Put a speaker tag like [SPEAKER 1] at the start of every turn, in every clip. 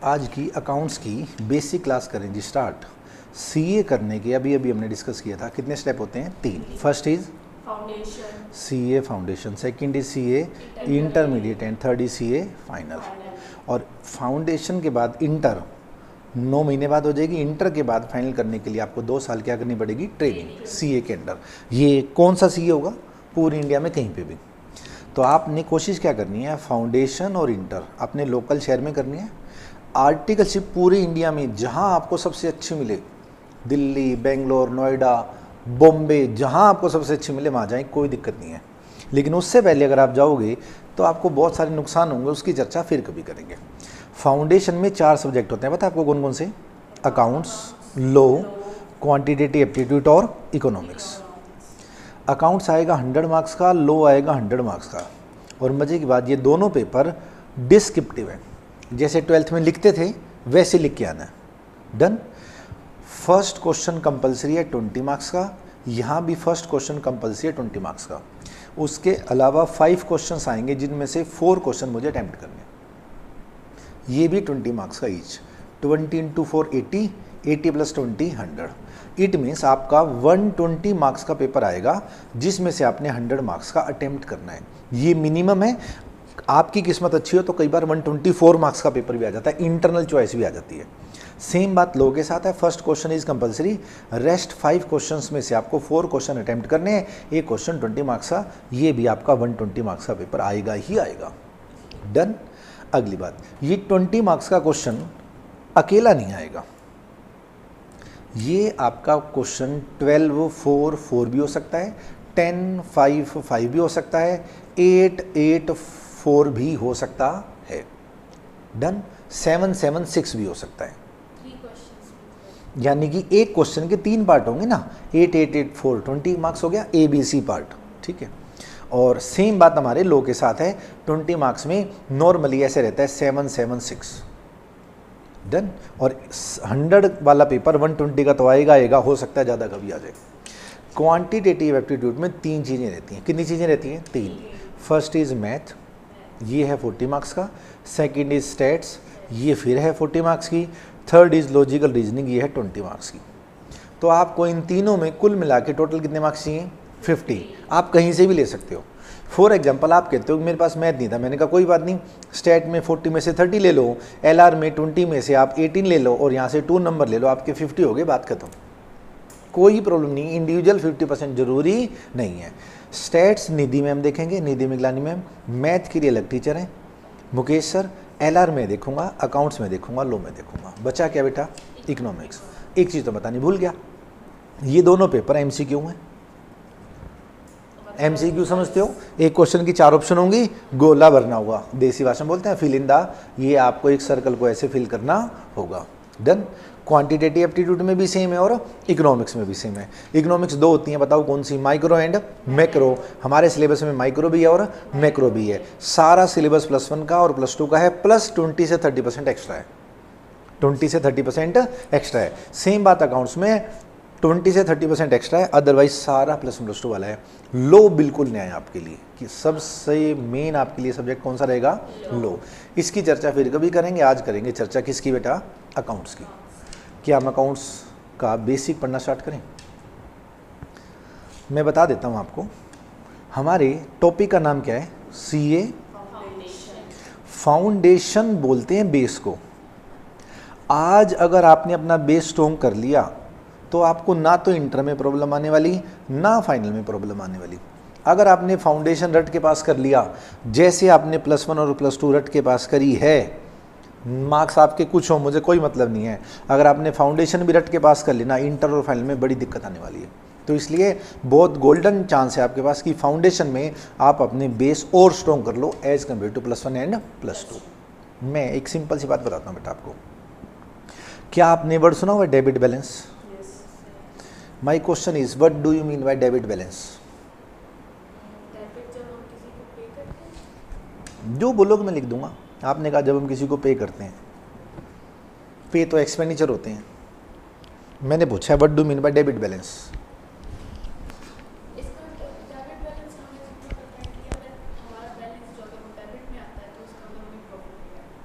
[SPEAKER 1] आज की अकाउंट्स की बेसिक क्लास करेंगे स्टार्ट। सीए करने के अभी हमने डिस्कस किया था, कितने स्टेप होते हैं? 3। First is
[SPEAKER 2] foundation,
[SPEAKER 1] CA foundation, second is CA intermediate and third is CA final. और फाउंडेशन के बाद इंटर 9 महीने बाद हो जाएगी। इंटर के बाद फाइनल करने के लिए आपको 2 साल क्या करनी पड़ेगी? ट्रेनिंग सीए के अंडर। ये कौन सा सीए होगा? पूरी इंडिया में कहीं पे भी। तो आपने कोशिश क्या करनी है? फाउंडेशन और इंटर अपने लोकल शहर में करनी है। आर्टिकलशिप पूरे इंडिया में जहां आपको सबसे अच्छी मिले, दिल्ली, बेंगलोर, नोएडा, बॉम्बे, जहां आपको सबसे अच्छी मिले वहाँ जाएं, कोई दिक्कत नहीं है। लेकिन उससे पहले अगर आप जाओगे तो आपको बहुत सारे नुकसान होंगे, उसकी चर्चा फिर कभी करेंगे। फाउंडेशन में 4 सब्जेक्ट होते हैं, पता है आपको कौन कौन से? अकाउंट्स, लॉ, क्वांटिटेटिव एप्टीट्यूड और इकोनॉमिक्स। अकाउंट्स आएगा 100 मार्क्स का, लॉ आएगा 100 मार्क्स का। और मज़े की बात, ये दोनों पेपर डिस्क्रिप्टिव है, जैसे 12th में लिखते थे वैसे लिख के आना है। डन। फर्स्ट क्वेश्चन कंपलसरी है 20 मार्क्स का, यहाँ भी फर्स्ट क्वेश्चन कंपलसरी है 20 मार्क्स का। उसके अलावा 5 क्वेश्चंस आएंगे जिनमें से 4 क्वेश्चन मुझे अटैम्प्ट करने, ये भी 20 मार्क्स का ईच। 20 × 4 80, 80 + 20 100। इट मीन्स आपका 120 मार्क्स का पेपर आएगा जिसमें से आपने 100 मार्क्स का अटेम्प्ट करना है। ये मिनिमम है। आपकी किस्मत अच्छी हो तो कई बार 124 मार्क्स का पेपर भी आ जाता है, इंटरनल चॉइस भी आ जाती है। सेम बात लॉ के साथ है। First question is compulsory, rest 5 questions में से आपको 4 क्वेश्चन अटेम्प्ट करने हैं। एक क्वेश्चन 20 मार्क्स का, ये भी आपका 120 मार्क्स का पेपर आएगा ही आएगा। डन। अगली बात, ये 20 मार्क्स का क्वेश्चन अकेला नहीं आएगा। ये आपका क्वेश्चन 12 4 4 भी हो सकता है, 10 5 5 भी हो सकता है, 8 8 4 भी हो सकता है। डन। 7 7 6 भी हो सकता है। यानी कि एक क्वेश्चन के 3 पार्ट होंगे ना, 8 8 8 4 20 मार्क्स हो गया, ABC पार्ट। ठीक है। और सेम बात हमारे लॉ के साथ है। 20 मार्क्स में नॉर्मली ऐसे रहता है 7 7 6। डन। और 100 वाला पेपर 120 का तो आएगा, हो सकता है ज़्यादा कभी आ जाए। क्वांटिटेटिव एप्टीट्यूड में 3 चीज़ें रहती हैं। कितनी चीज़ें रहती हैं? 3। फर्स्ट इज मैथ, ये है 40 मार्क्स का। सेकंड इज स्टैट्स, ये फिर है 40 मार्क्स की। थर्ड इज लॉजिकल रीजनिंग, ये है 20 मार्क्स की। तो आपको इन तीनों में कुल मिला के टोटल कितने मार्क्स चाहिए? 50। आप कहीं से भी ले सकते हो। फॉर एग्जाम्पल आप कहते हो कि मेरे पास मैथ नहीं था, मैंने कहा कोई बात नहीं, स्टैट में 40 में से 30 ले लो, LR में 20 में से आप 18 ले लो और यहाँ से 2 नंबर ले लो, आपके 50 हो गए, बात खत्म। कोई प्रॉब्लम नहीं, इंडिविजुअल 50% जरूरी नहीं है। स्टैट्स निधि मैम देखेंगे, निधि मिगलानी मैम। मैथ के लिए अलग टीचर हैं मुकेश सर। LR में देखूंगा, अकाउंट्स में देखूंगा, लॉ में देखूंगा। बचा क्या बेटा? इकोनॉमिक्स। एक चीज़ तो बतानी भूल गया, ये दोनों पेपर MCQ हैं। MCQ समझते हो? एक क्वेश्चन की 4 ऑप्शन होंगी, गोला भरना होगा, देसी भाषा में बोलते हैं फिल इन द। ये आपको एक सर्कल को ऐसे फिल करना होगा। डन। क्वांटिटेटिव एप्टीट्यूड में भी सेम है और इकोनॉमिक्स में भी सेम है। इकोनॉमिक्स 2 होती हैं, बताओ कौन सी? Micro and macro. हमारे सिलेबस में माइक्रो भी है और मैक्रो भी है। सारा सिलेबस +1 का और +2 का है, प्लस 20 से 30% एक्स्ट्रा है। 20 से 30% एक्स्ट्रा है। सेम बात अकाउंट्स में 20 से 30% एक्स्ट्रा है, अदरवाइज सारा +1 + 2 वाला है। लो बिल्कुल नया है आपके लिए, कि सबसे मेन आपके लिए सब्जेक्ट कौन सा रहेगा? लो। इसकी चर्चा फिर कभी करेंगे, आज करेंगे चर्चा किसकी बेटा? अकाउंट्स की। क्या हम अकाउंट्स का बेसिक पढ़ना स्टार्ट करें? मैं बता देता हूँ आपको, हमारे टॉपिक का नाम क्या है? CA फाउंडेशन बोलते हैं बेस को। आज अगर आपने अपना बेस स्ट्रॉन्ग कर लिया तो आपको ना तो इंटर में प्रॉब्लम आने वाली, ना फाइनल में प्रॉब्लम आने वाली। अगर आपने फाउंडेशन रट के पास कर लिया, जैसे आपने +1 और +2 रट के पास करी है, मार्क्स आपके कुछ हो, मुझे कोई मतलब नहीं है। अगर आपने फाउंडेशन भी रट के पास कर लेना, इंटर और फाइनल में बड़ी दिक्कत आने वाली है। तो इसलिए बहुत गोल्डन चांस है आपके पास कि फाउंडेशन में आप अपने बेस और स्ट्रॉन्ग कर लो एज कम्पेयर टू +1 एंड +2। मैं एक सिंपल सी बात बताता हूँ बेटा आपको। क्या आपने वर्ड सुना हुआ debit balance? My question is what do you mean by debit balance? जो बोलोगे मैं लिख दूंगा। आपने कहा जब हम किसी को पे करते हैं, पे तो एक्सपेंडिचर होते हैं। मैंने पूछा है what do mean by debit balance?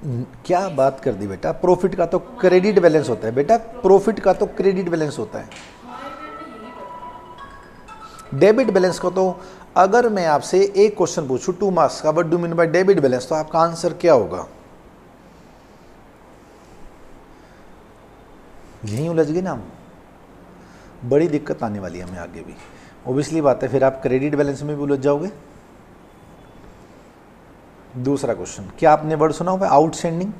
[SPEAKER 1] क्या बात कर दी बेटा, प्रॉफिट का तो क्रेडिट बैलेंस होता है बेटा, प्रॉफिट का तो क्रेडिट बैलेंस होता है। डेबिट बैलेंस को तो अगर मैं आपसे एक क्वेश्चन पूछूं 2 मार्क्स का, what do mean by debit balance, तो आपका आंसर क्या होगा? यहीं उलझ गए ना हम, बड़ी दिक्कत आने वाली है हमें आगे भी। ओबियसली बात है, फिर आप क्रेडिट बैलेंस में भी उलझ जाओगे। दूसरा क्वेश्चन, क्या आपने वर्ड सुना हुआ है आउटस्टैंडिंग?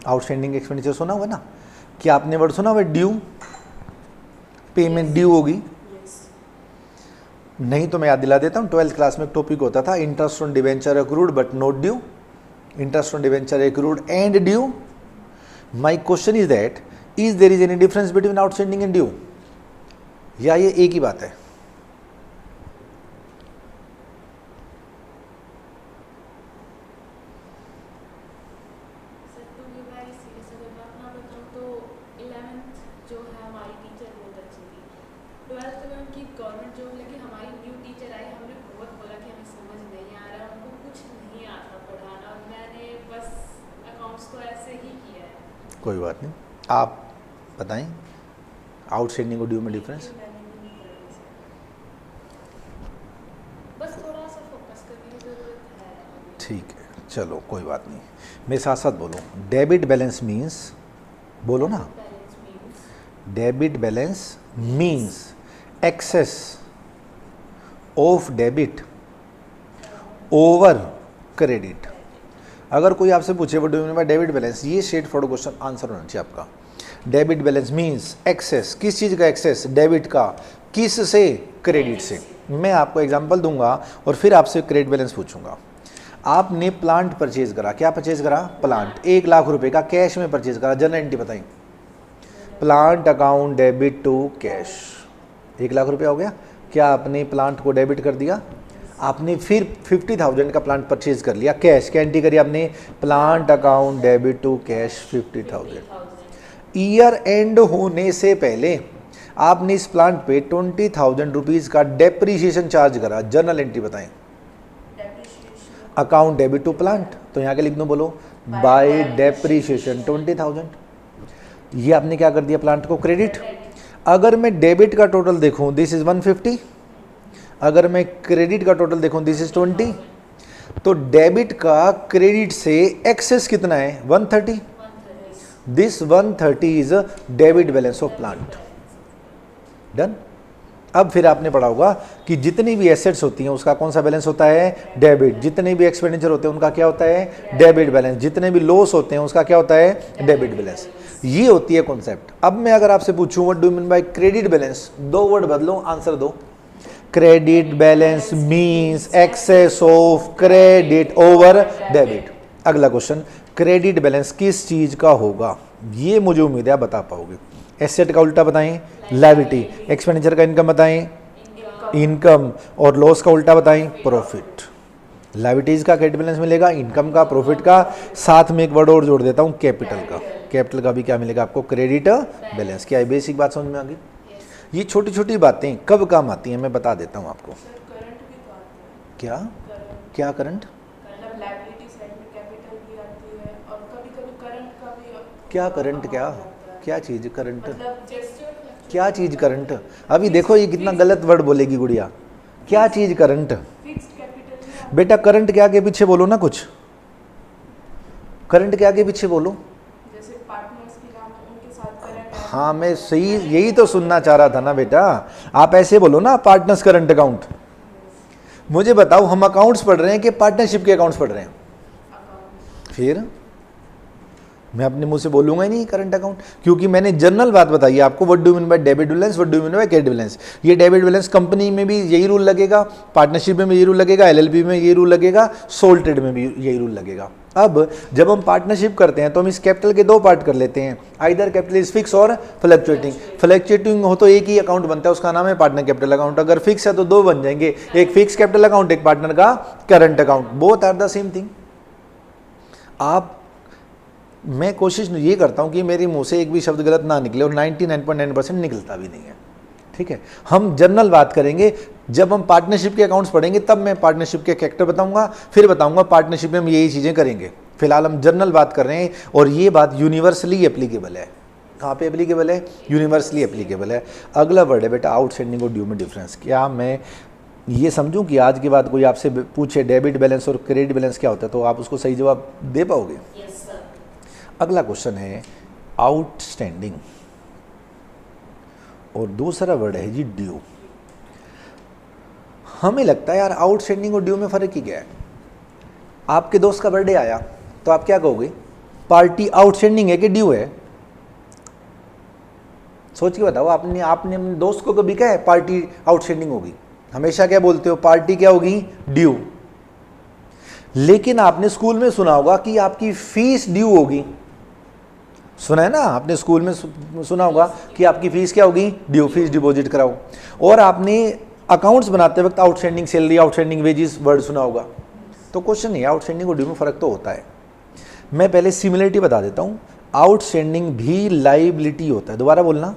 [SPEAKER 1] आउटस्टैंडिंग एक्सपेंडिचर सुना हुआ है ना? क्या आपने वर्ड सुना हुआ है ड्यू? पेमेंट ड्यू होगी। नहीं तो मैं याद दिला देता हूँ, 12th क्लास में एक टॉपिक होता था interest on debenture accrued but not due, interest on debenture accrued and due. My question is that is there is any difference between outstanding and due, या ये एक ही बात है? कोई बात नहीं, आप बताएं आउटस्टैंडिंग और ड्यू में डिफरेंस।
[SPEAKER 2] बस थोड़ा सा फोकस करने की जरूरत है।
[SPEAKER 1] ठीक है, चलो कोई बात नहीं, मेरे साथ साथ बोलो। डेबिट बैलेंस मीन्स, बोलो ना, debit balance means excess of debit over credit. अगर कोई आपसे पूछे what do you mean by debit balance, ये स्ट्रेट फॉरवर्ड क्वेश्चन आंसर होना चाहिए आपका। डेबिट बैलेंस मीन्स एक्सेस, किस चीज़ का एक्सेस? डेबिट का, किस से? क्रेडिट से। मैं आपको एग्जांपल दूंगा और फिर आपसे क्रेडिट बैलेंस पूछूंगा। आपने प्लांट परचेज करा, क्या परचेज करा? प्लांट, 1 लाख रुपए का कैश में परचेज करा, जनरल एंट्री बताइए। Plant account debit to cash, 1 lakh रुपया हो गया। क्या आपने प्लांट को डेबिट कर दिया? आपने फिर 50,000 का प्लांट परचेज कर लिया, कैश क्या एंट्री करी आपने? Plant account debit to cash 50,000। Year end होने से पहले आपने इस प्लांट पे 20,000 रुपीज़ का डेप्रीशिएशन चार्ज करा, जर्नल एंट्री बताएं। अकाउंट डेबिट टू प्लांट, तो यहाँ के लिख दो, बोलो बाय डेप्रीशिएशन 20,000। ये आपने क्या कर दिया? प्लांट को क्रेडिट। अगर मैं डेबिट का टोटल देखूं दिस इज 150, अगर मैं क्रेडिट का टोटल देखूं दिस इज 20, तो डेबिट का क्रेडिट से एक्सेस कितना है? 130। This 130 is debit balance of plant. Done. अब फिर आपने पढ़ा होगा कि जितनी भी एसेट्स होती हैं उसका कौन सा बैलेंस होता है? डेबिट। जितने भी एक्सपेंडिचर होते हैं उनका क्या होता है? Debit balance. जितने भी लॉस होते हैं उसका क्या होता है? Debit balance. ये होती है कॉन्सेप्ट। अब मैं अगर आपसे पूछूं what do mean by credit balance, 2 word बदलो, आंसर दो। Credit balance means excess of credit over debit. अगला क्वेश्चन, क्रेडिट बैलेंस किस चीज का होगा? ये मुझे उम्मीद है आप बता पाओगे। एसेट का उल्टा बताएं, लायबिलिटी। एक्सपेंडिचर का इनकम बताएं, इनकम। और लॉस का उल्टा बताएं, प्रॉफिट। लायबिलिटीज का क्रेडिट बैलेंस मिलेगा, इनकम का, प्रॉफिट का, साथ में एक वर्ड और जोड़ देता हूं, कैपिटल का। कैपिटल का भी क्या मिलेगा आपको? Credit balance. क्या बेसिक बात समझ में आ गई? ये छोटी छोटी बातें कब काम आती हैं मैं बता देता हूं आपको। क्या क्या करंट? क्या करंट? क्या चीज करंट? क्या चीज करंट? अभी देखो ये कितना गलत वर्ड बोलेगी गुड़िया। क्या चीज करंट? बेटा करंट के आगे पीछे बोलो ना कुछ, करंट के आगे पीछे बोलो। हाँ मैं सही यही तो सुनना चाह रहा था ना बेटा, आप ऐसे बोलो ना, पार्टनर्स करंट अकाउंट। मुझे बताओ हम अकाउंट्स पढ़ रहे हैं कि पार्टनरशिप के अकाउंट्स पढ़ रहे हैं? फिर मैं अपने मुंह से बोलूंगा ही नहीं करंट अकाउंट, क्योंकि मैंने जनरल बात बताई है आपको। What do mean by debit balance, what do mean by credit balance. ये डेबिट बैलेंस कंपनी में भी यही रूल लगेगा, पार्टनरशिप में भी यही रूल लगेगा, एलएलपी में यही रूल लगेगा, सोल ट्रेड में भी यही रूल लगेगा। अब जब हम पार्टनरशिप करते हैं तो हम इस कैपिटल के 2 पार्ट कर लेते हैं, आइदर कैपिटल इज फिक्स और फ्लक्चुएटिंग। फ्लक्चुएटिंग हो तो एक ही अकाउंट बनता है, उसका नाम है पार्टनर कैपिटल अकाउंट। अगर फिक्स है तो 2 बन जाएंगे, एक फिक्स कैपिटल अकाउंट, एक पार्टनर का current account. Both are the same thing. आप मैं कोशिश ये करता हूं कि मेरे मुंह से एक भी शब्द गलत ना निकले, और 99.9% निकलता भी नहीं है। ठीक है, हम जनरल बात करेंगे जब हम पार्टनरशिप के अकाउंट्स पढ़ेंगे तब मैं पार्टनरशिप के कैरेक्टर बताऊंगा, फिर बताऊंगा पार्टनरशिप में हम यही चीज़ें करेंगे। फिलहाल हम जनरल बात कर रहे हैं और ये बात यूनिवर्सली एप्लीकेबल है। कहाँ पे एप्लीकेबल है? यूनिवर्सली एप्लीकेबल है। अगला वर्ड है बेटा आउटस्टैंडिंग और ड्यू में डिफरेंस। क्या मैं ये समझूं कि आज के बाद कोई आपसे पूछे डेबिट बैलेंस और क्रेडिट बैलेंस क्या होता है तो आप उसको सही जवाब दे पाओगे?
[SPEAKER 2] Yes sir.
[SPEAKER 1] अगला क्वेश्चन है आउटस्टैंडिंग और दूसरा वर्ड है जी ड्यू। हमें लगता है यार आउटस्टैंडिंग और ड्यू में फ़र्क ही क्या है। आपके दोस्त का बर्थडे आया तो आप क्या कहोगे? पार्टी आउटस्टैंडिंग है कि ड्यू है? सोच के बताओ। आपने अपने दोस्त को कभी कहा है पार्टी आउटस्टैंडिंग होगी? हमेशा क्या बोलते हो? पार्टी क्या होगी? ड्यू। लेकिन आपने स्कूल में सुना होगा कि आपकी फीस ड्यू होगी। सुना है ना? आपने स्कूल में सुना होगा कि आपकी फीस क्या होगी? ड्यू, फीस डिपॉजिट कराओ। और आपने अकाउंट्स बनाते वक्त outstanding salary, outstanding wages word सुना होगा। तो क्वेश्चन है आउटस्टैंडिंग और ड्यू में फ़र्क तो होता है। मैं पहले सिमिलरिटी बता देता हूँ। आउटस्टैंडिंग भी लाइबिलिटी होता है, दोबारा बोलना,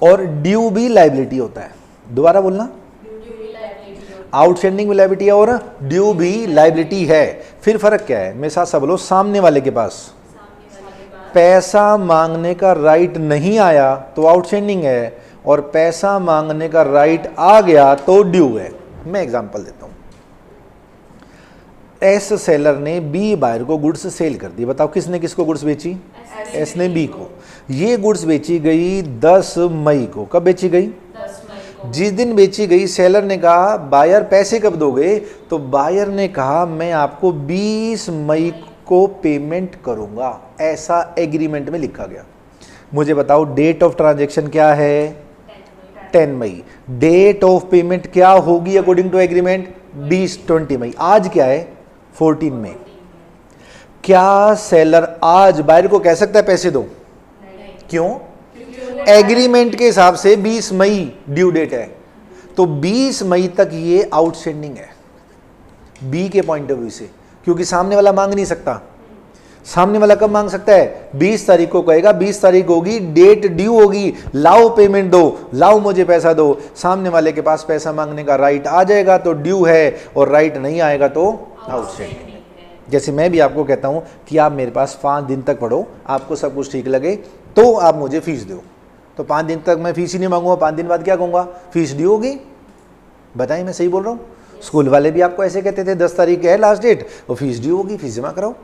[SPEAKER 1] और ड्यू भी लाइबिलिटी होता है, दोबारा बोलना। आउटस्टैंडिंग भी लाइबिलिटी है और ड्यू भी लाइबिलिटी है। फिर फ़र्क क्या है? मेरे साथ सब बोलो। सामने वाले के पास पैसा मांगने का राइट नहीं आया तो आउटस्टैंडिंग है, और पैसा मांगने का राइट आ गया तो ड्यू है। मैं एग्जांपल देता हूं। एस सेलर ने बी बायर को गुड्स सेल कर दी। बताओ किसने किसको गुड्स बेची? एस ने बी को। ये गुड्स बेची गई 10 मई को। कब बेची गई?
[SPEAKER 2] 10 मई को।
[SPEAKER 1] जिस दिन बेची गई सेलर ने कहा बायर पैसे कब दोगे? तो बायर ने कहा मैं आपको 20 मई को पेमेंट करूंगा। ऐसा एग्रीमेंट में लिखा गया। मुझे बताओ डेट ऑफ ट्रांजैक्शन क्या है? 10 मई। डेट ऑफ पेमेंट क्या होगी अकॉर्डिंग टू एग्रीमेंट? 20 मई। आज क्या है? 14 मई। क्या सेलर आज बायर को कह सकता है पैसे दो? क्यों? एग्रीमेंट के हिसाब से 20 मई ड्यू डेट है, तो 20 मई तक ये आउटस्टैंडिंग है बी के पॉइंट ऑफ व्यू से, क्योंकि सामने वाला मांग नहीं सकता। सामने वाला कब मांग सकता है? 20 तारीख को कहेगा, 20 तारीख होगी, डेट ड्यू होगी, लाओ पेमेंट दो, लाओ मुझे पैसा दो। सामने वाले के पास पैसा मांगने का राइट आ जाएगा तो ड्यू है, और राइट नहीं आएगा तो आउटस्टैंडिंग। जैसे मैं भी आपको कहता हूं कि आप मेरे पास 5 दिन तक पढ़ो, आपको सब कुछ ठीक लगे तो आप मुझे फीस दो। तो 5 दिन तक मैं फीस ही नहीं मांगूंगा, 5 दिन बाद क्या कहूँगा? फीस ड्यू होगी। बताइए मैं सही बोल रहा हूँ? स्कूल वाले भी आपको ऐसे कहते थे 10 तारीख है लास्ट डेट, और फीस ड्यू होगी, फीस जमा कराओ।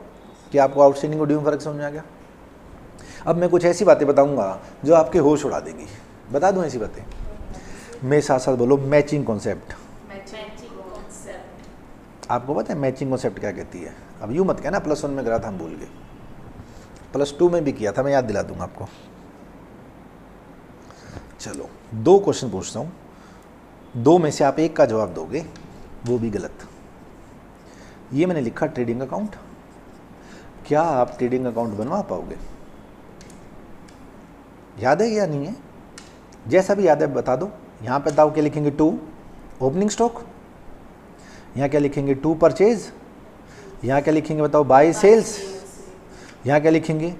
[SPEAKER 1] कि आपको आउटस्टैंडिंग और ड्यू में फ़र्क समझ में आ गया? अब मैं कुछ ऐसी बातें बताऊंगा जो आपके होश उड़ा देंगी। बता दूं ऐसी बातें? मेरे साथ साथ बोलो मैचिंग कॉन्सेप्ट। आपको पता है मैचिंग कॉन्सेप्ट क्या कहती है? अब यूँ मत कहना +1 में करा था हम भूल गए, +2 में भी किया था, मैं याद दिला दूंगा आपको। चलो 2 क्वेश्चन पूछता हूँ, 2 में से आप एक का जवाब दोगे, वो भी गलत। ये मैंने लिखा ट्रेडिंग अकाउंट। क्या आप ट्रेडिंग अकाउंट बनवा पाओगे? याद है या नहीं है? जैसा भी याद है बता दो। यहाँ पे बताओ क्या लिखेंगे? 2 ओपनिंग स्टॉक। यहाँ क्या लिखेंगे? 2 परचेज। यहाँ क्या लिखेंगे बताओ? By sales. यहाँ क्या लिखेंगे?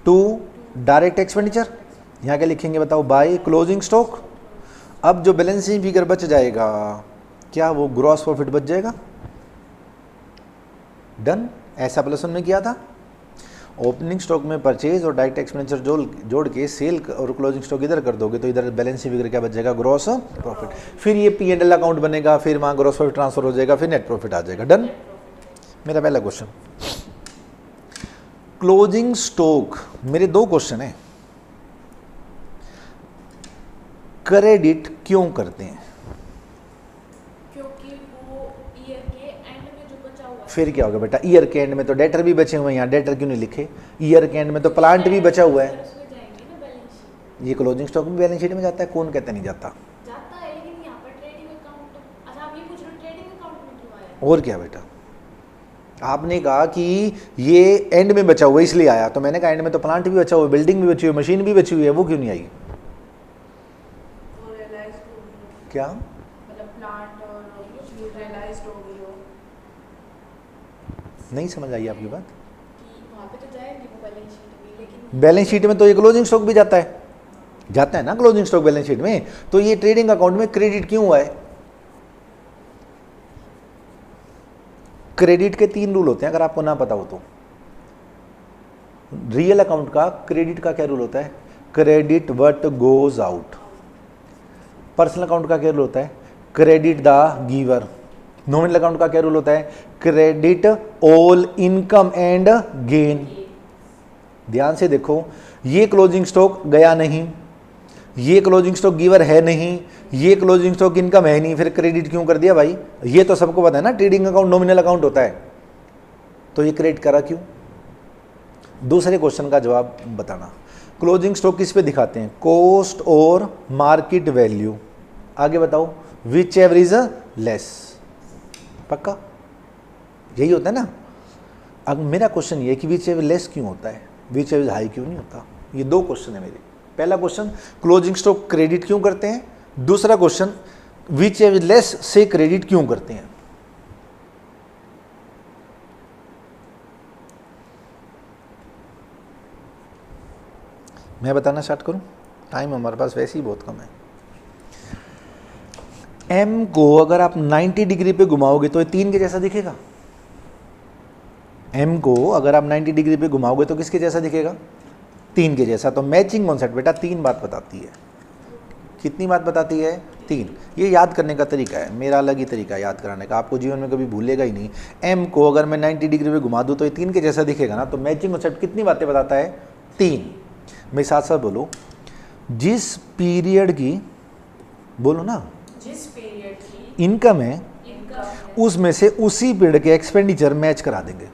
[SPEAKER 1] 2 डायरेक्ट एक्सपेंडिचर। यहाँ क्या लिखेंगे बताओ? By closing stock. अब जो बैलेंसिंग फिगर बच जाएगा, क्या वो ग्रॉस प्रॉफिट बच जाएगा? डन। ऐसा +1 में किया था। ओपनिंग स्टॉक में परचेज और डायरेक्ट एक्सपेंडिचर जोड़ के सेल और क्लोजिंग स्टॉक इधर कर दोगे तो इधर बैलेंसिंग फिगर क्या बच जाएगा? Gross profit. फिर ये P&L अकाउंट बनेगा, फिर वहाँ ग्रॉस प्रॉफिट ट्रांसफर हो जाएगा, फिर नेट प्रॉफिट आ जाएगा। डन। मेरा पहला क्वेश्चन क्लोजिंग स्टॉक। मेरे 2 क्वेश्चन हैं। क्रेडिट क्यों करते हैं? फिर क्या होगा बेटा? ईयर के एंड में तो डेटर भी बचे हुए हैं, यहाँ डेटर क्यों नहीं लिखे? ईयर के एंड में तो प्लांट भी बचा हुआ है। ये क्लोजिंग स्टॉक भी बैलेंस शीट में जाता है? कौन कहता नहीं जाता?
[SPEAKER 2] जाता है, लेकिन यहाँ पर ट्रेडिंग अकाउंट। अच्छा आप ये पूछ रहे हो ट्रेडिंग अकाउंट में क्यों आया?
[SPEAKER 1] और क्या बेटा? आपने कहा कि ये एंड में बचा हुआ इसलिए आया, तो मैंने कहा एंड में तो प्लांट भी बचा हुआ है, बिल्डिंग भी बची हुई है, मशीन भी बची हुई है, वो क्यों नहीं आई? क्या नहीं समझ आई आपकी बात?
[SPEAKER 2] वहाँ पे तो जाएंगे वो बैलेंस शीट में, लेकिन
[SPEAKER 1] बैलेंस शीट में तो ये क्लोजिंग स्टॉक भी जाता है। जाता है ना क्लोजिंग स्टॉक बैलेंस शीट में। तो ये ट्रेडिंग अकाउंट में क्रेडिट क्यों हुआ है? क्रेडिट के 3 रूल होते हैं, अगर आपको ना पता हो तो। रियल अकाउंट का क्रेडिट का क्या रूल होता है? Credit what goes out. Personal account का क्या रूल होता है? Credit the giver. Nominal account का क्या रूल होता है? Credit all income and gain. ध्यान से देखो, ये क्लोजिंग स्टॉक गया नहीं, ये क्लोजिंग स्टॉक गिवर है नहीं, ये क्लोजिंग स्टॉक इनकम है नहीं, फिर क्रेडिट क्यों कर दिया भाई? ये तो सबको पता है ना ट्रेडिंग अकाउंट नॉमिनल अकाउंट होता है, तो ये क्रेडिट करा क्यों? दूसरे क्वेश्चन का जवाब बताना। क्लोजिंग स्टॉक किस पे दिखाते हैं? कॉस्ट और मार्केट वैल्यू। आगे बताओ, विच एवर इज लेस। पक्का यही होता है ना। अब मेरा क्वेश्चन ये है कि विच एवर लेस क्यों होता है, विच एवर हाई क्यों नहीं होता? ये 2 क्वेश्चन है मेरे। पहला क्वेश्चन, क्लोजिंग स्टॉक क्रेडिट क्यों करते हैं? दूसरा क्वेश्चन, विच एवर लेस से क्रेडिट क्यों करते हैं? मैं बताना स्टार्ट करूं? टाइम हमारे पास वैसे ही बहुत कम है। एम को अगर आप 90 डिग्री पे घुमाओगे तो ये 3 के जैसा दिखेगा। एम को अगर आप 90 डिग्री पे घुमाओगे तो किसके जैसा दिखेगा? 3 के जैसा। तो मैचिंग कॉन्सेप्ट बेटा 3 बात बताती है। कितनी बात बताती है? 3। ये याद करने का तरीका है, मेरा अलग ही तरीका है याद कराने का, आपको जीवन में कभी भूलेगा ही नहीं। एम को अगर मैं 90 डिग्री पे घुमा दूँ तो ये 3 के जैसा दिखेगा ना। तो मैचिंग कॉन्सेप्ट कितनी बातें बताता है? 3। मैं साथ साथ बोलो, जिस पीरियड की, बोलो ना,
[SPEAKER 2] जिस पीरियड की
[SPEAKER 1] इनकम है
[SPEAKER 2] इनकम
[SPEAKER 1] उसमें से उसी पीरियड के एक्सपेंडिचर मैच करा देंगे,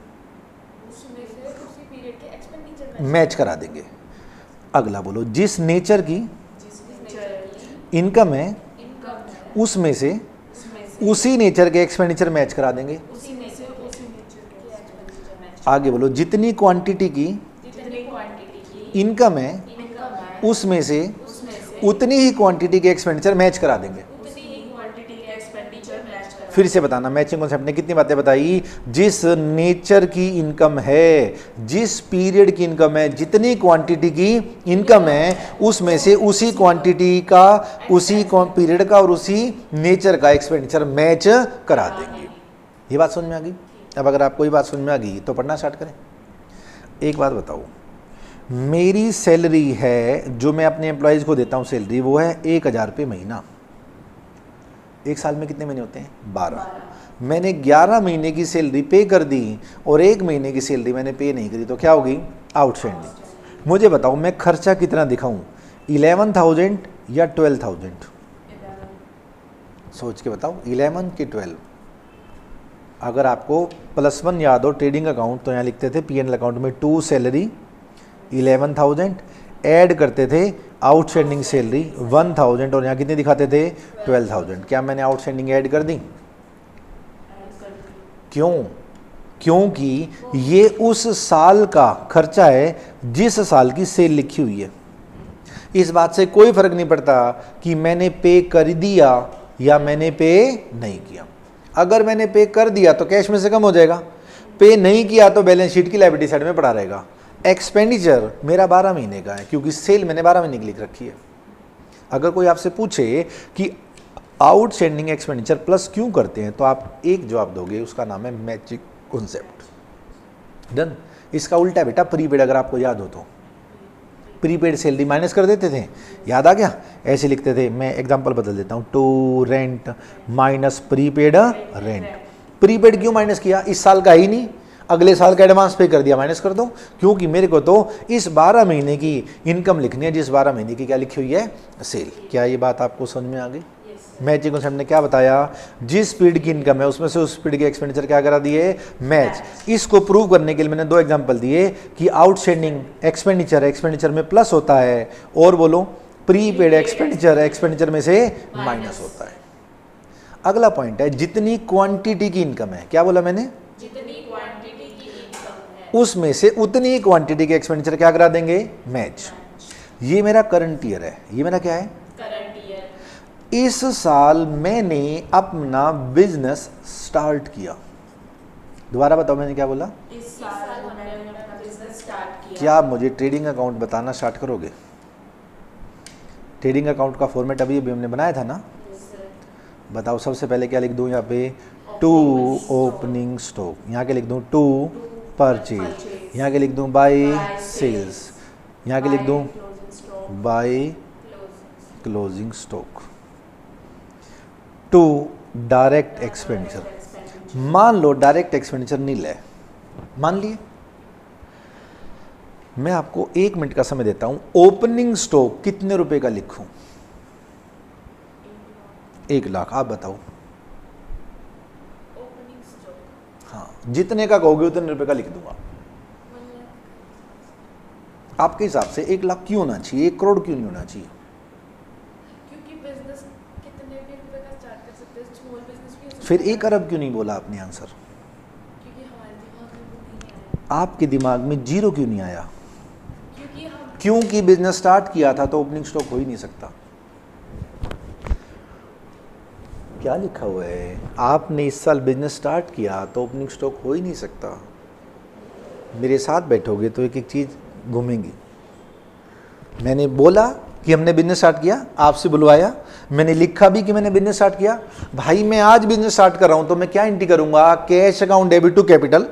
[SPEAKER 2] उसमें से उसी पीरियड के एक्सपेंडिचर
[SPEAKER 1] मैच करा देंगे। अगला बोलो, जिस नेचर की
[SPEAKER 2] जिस नेचर की
[SPEAKER 1] इनकम है
[SPEAKER 2] इनकम है
[SPEAKER 1] उसमें से
[SPEAKER 2] उसमें से
[SPEAKER 1] उसी नेचर के एक्सपेंडिचर मैच करा देंगे।
[SPEAKER 2] उसी में से उसी नेचर के एक्सपेंडिचर मैच।
[SPEAKER 1] आगे बोलो, जितनी क्वांटिटी की
[SPEAKER 2] जितनी क्वांटिटी की
[SPEAKER 1] इनकम है
[SPEAKER 2] इनकम है
[SPEAKER 1] उसमें से
[SPEAKER 2] उसमें से
[SPEAKER 1] उतनी ही क्वांटिटी के एक्सपेंडिचर मैच करा देंगे।
[SPEAKER 2] उतनी ही क्वांटिटी के एक्सपेंडिचर मैच करा।
[SPEAKER 1] फिर से बताना, मैचिंग कॉन्सेप्ट ने कितनी बातें बताई? जिस नेचर की इनकम है, जिस पीरियड की इनकम है, जितनी क्वांटिटी की इनकम है उसमें से उसी क्वांटिटी का, उसी पीरियड का और उसी नेचर का एक्सपेंडिचर मैच करा देंगे। ये बात समझ में आ गई? अब अगर आपको ये बात समझ में आ गई तो पढ़ना स्टार्ट करें। एक बात बताओ, मेरी सैलरी है जो मैं अपने एम्प्लॉयज़ को देता हूँ सैलरी, वो है 1000 रुपये महीना। एक साल में कितने महीने होते हैं? 12। मैंने 11 महीने की सैलरी पे कर दी और 1 महीने की सैलरी मैंने पे नहीं करी, तो क्या होगी? आउटस्टैंडिंग। मुझे बताओ मैं खर्चा कितना दिखाऊं, 11,000 या 12,000? सोच के बताओ, 11 कि 12? अगर आपको +1 याद हो ट्रेडिंग अकाउंट, तो यहाँ लिखते थे P&L अकाउंट में टू सैलरी 11,000, ऐड करते थे आउटस्टैंडिंग सैलरी 1,000 और यहाँ कितने दिखाते थे? 12,000। क्या मैंने आउटस्टैंडिंग ऐड कर दी? क्यों? क्योंकि ये उस साल का खर्चा है जिस साल की सेल लिखी हुई है। इस बात से कोई फर्क नहीं पड़ता कि मैंने पे कर दिया या मैंने पे नहीं किया। अगर मैंने पे कर दिया तो कैश में से कम हो जाएगा, पे नहीं किया तो बैलेंस शीट की लायबिलिटी साइड में पड़ा रहेगा। एक्सपेंडिचर मेरा 12 महीने का है क्योंकि सेल मैंने 12 महीने की लिख रखी है। अगर कोई आपसे पूछे कि आउटस्टैंडिंग एक्सपेंडिचर प्लस क्यों करते हैं, तो आप एक जवाब दोगे, उसका नाम है मैचिंग कॉन्सेप्ट। डन। इसका उल्टा है बेटा प्रीपेड, अगर आपको याद हो तो प्रीपेड सैलरी माइनस कर देते थे, याद आ गया? ऐसे लिखते थे, मैं एग्जांपल बदल देता हूँ, to rent minus prepaid rent. Prepaid क्यों माइनस किया? इस साल का ही नहीं, अगले साल का एडवांस पे कर दिया, माइनस कर दो, क्योंकि मेरे को तो इस 12 महीने की इनकम लिखनी है जिस 12 महीने की क्या लिखी हुई है? सेल। क्या ये बात आपको समझ में आ गई? मैचिंग कॉन्सेप्ट ने क्या बताया? जिस पीरियड की इनकम है उसमें से उस पीरियड के एक्सपेंडिचर क्या करा दिए? मैच। इसको प्रूव करने के लिए मैंने 2 एग्जांपल दिए कि आउटस्टैंडिंग एक्सपेंडिचर में प्लस होता है, और बोलो प्रीपेड एक्सपेंडिचर में से माइनस होता है। अगला पॉइंट है जितनी क्वांटिटी की इनकम है, क्या बोला मैंने?
[SPEAKER 2] जितनी क्वांटिटी की इनकम है
[SPEAKER 1] उसमें से उतनी ही क्वांटिटी के एक्सपेंडिचर क्या करा देंगे? मैच। ये मेरा करंट ईयर है, ये मेरा क्या है?
[SPEAKER 2] Current year.
[SPEAKER 1] इस साल मैंने अपना बिजनेस स्टार्ट किया। दोबारा बताओ, मैंने क्या बोला?
[SPEAKER 2] इस साल मैंने अपना बिजनेस स्टार्ट किया।
[SPEAKER 1] क्या आप मुझे ट्रेडिंग अकाउंट बताना स्टार्ट करोगे? ट्रेडिंग अकाउंट का फॉर्मेट अभी अभी हमने बनाया था ना। बताओ सबसे पहले क्या लिख दूँ यहाँ पे, टू ओपनिंग स्टॉक, यहाँ के लिख दूँ टू परचेज, यहाँ के लिख दूँ बाई सेल्स, यहाँ के लिख दूँ by closing stock. To direct expenditure, मान लो डायरेक्ट एक्सपेंडिचर नील है, मान लिए, मैं आपको 1 मिनट का समय देता हूं। ओपनिंग स्टॉक कितने रुपए का लिखूं? 1 लाख। आप बताओ।
[SPEAKER 2] ओपनिंग स्टॉक
[SPEAKER 1] हाँ, जितने का कहोगे उतने रुपए का लिख दूंगा। आपके हिसाब से 1 लाख क्यों होना चाहिए, 1 करोड़ क्यों नहीं होना चाहिए?
[SPEAKER 2] क्योंकि बिजनेस कितने भी रुपए का स्टार्ट कर सकते हैं, स्मॉल बिजनेस भी हो सकता
[SPEAKER 1] फिर
[SPEAKER 2] है।
[SPEAKER 1] 1 अरब क्यों नहीं बोला आपने आंसर?
[SPEAKER 2] क्योंकि हमारे दिमाग में वो नहीं आया।
[SPEAKER 1] आपके दिमाग में 0 क्यों नहीं आया?
[SPEAKER 2] क्योंकि हम
[SPEAKER 1] क्योंकि बिजनेस स्टार्ट किया था तो ओपनिंग स्टॉक हो ही नहीं सकता। क्या लिखा हुआ है? आपने इस साल बिजनेस स्टार्ट किया तो ओपनिंग स्टॉक हो ही नहीं सकता। मेरे साथ बैठोगे तो एक एक चीज घूमेंगी। मैंने बोला कि हमने बिजनेस स्टार्ट किया, आपसे बुलवाया, मैंने लिखा भी कि मैंने बिजनेस स्टार्ट किया। भाई मैं आज बिजनेस स्टार्ट कर रहा हूं तो मैं क्या एंट्री करूंगा, cash account debit to capital,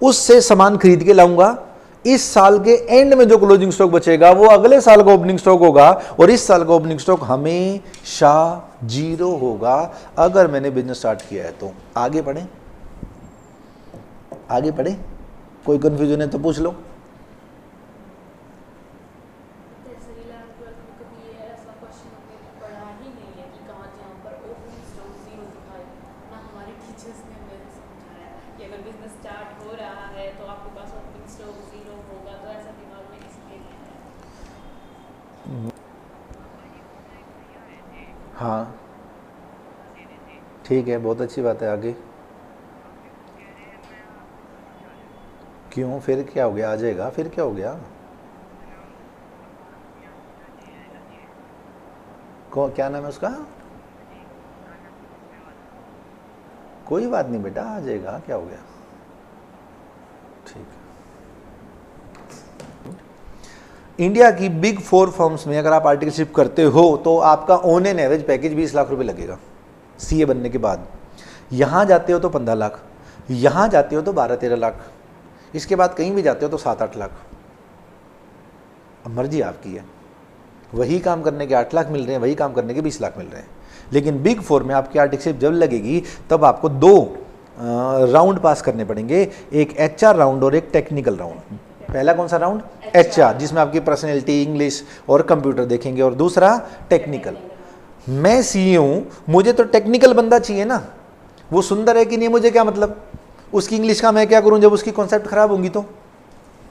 [SPEAKER 1] उससे सामान खरीद के लाऊंगा। इस साल के एंड में जो क्लोजिंग स्टॉक बचेगा वो अगले साल का ओपनिंग स्टॉक होगा, और इस साल का ओपनिंग स्टॉक हमेशा 0 होगा अगर मैंने बिजनेस स्टार्ट किया है तो। आगे बढ़े, आगे बढ़े, कोई कंफ्यूजन है तो पूछ लो।
[SPEAKER 2] tertiary level 12 में कभी ये ऐसा क्वेश्चन हमने पढ़ा ही नहीं है कि कहाँ जहाँ पर ओपनिंग स्टॉक 0 दिखाए, ना हमारे टीचर्स ने हमें समझाया कि अगर बिजनेस स्टार्ट हो रहा है तो आपके पास ओपनिंग स्टॉक 0 होगा, तो ऐसा दिमाग में इसलिए नहीं आया।
[SPEAKER 1] हाँ ठीक है, बहुत अच्छी बात है। आगे क्यों, फिर क्या हो गया? आ जाएगा, फिर क्या हो गया? क्या नाम है उसका? कोई बात नहीं बेटा, आ जाएगा, क्या हो गया? ठीक है। इंडिया की बिग 4 फर्म्स में अगर आप आर्टिकलशिप करते हो तो आपका on an average package 20 lakh रुपए लगेगा सीए बनने के बाद। यहां जाते हो तो 15 लाख, यहां जाते हो तो 12-13 लाख, इसके बाद कहीं भी जाते हो तो 7-8 लाख। अब मर्जी आपकी है, वही काम करने के 8 लाख मिल रहे हैं, वही काम करने के 20 लाख मिल रहे हैं। लेकिन बिग 4 में आपकी आर्टिकलशिप जब लगेगी तब आपको 2 राउंड पास करने पड़ेंगे, एक एचआर राउंड और एक टेक्निकल राउंड। पहला कौन सा राउंड? एचआर, जिसमें आपकी पर्सनैलिटी, इंग्लिश और कंप्यूटर देखेंगे, और दूसरा टेक्निकल। मैं सीए हूं, मुझे तो टेक्निकल बंदा चाहिए ना, वो सुंदर है कि नहीं मुझे क्या मतलब, उसकी इंग्लिश का मैं क्या करूं जब उसकी कॉन्सेप्ट खराब होंगी तो।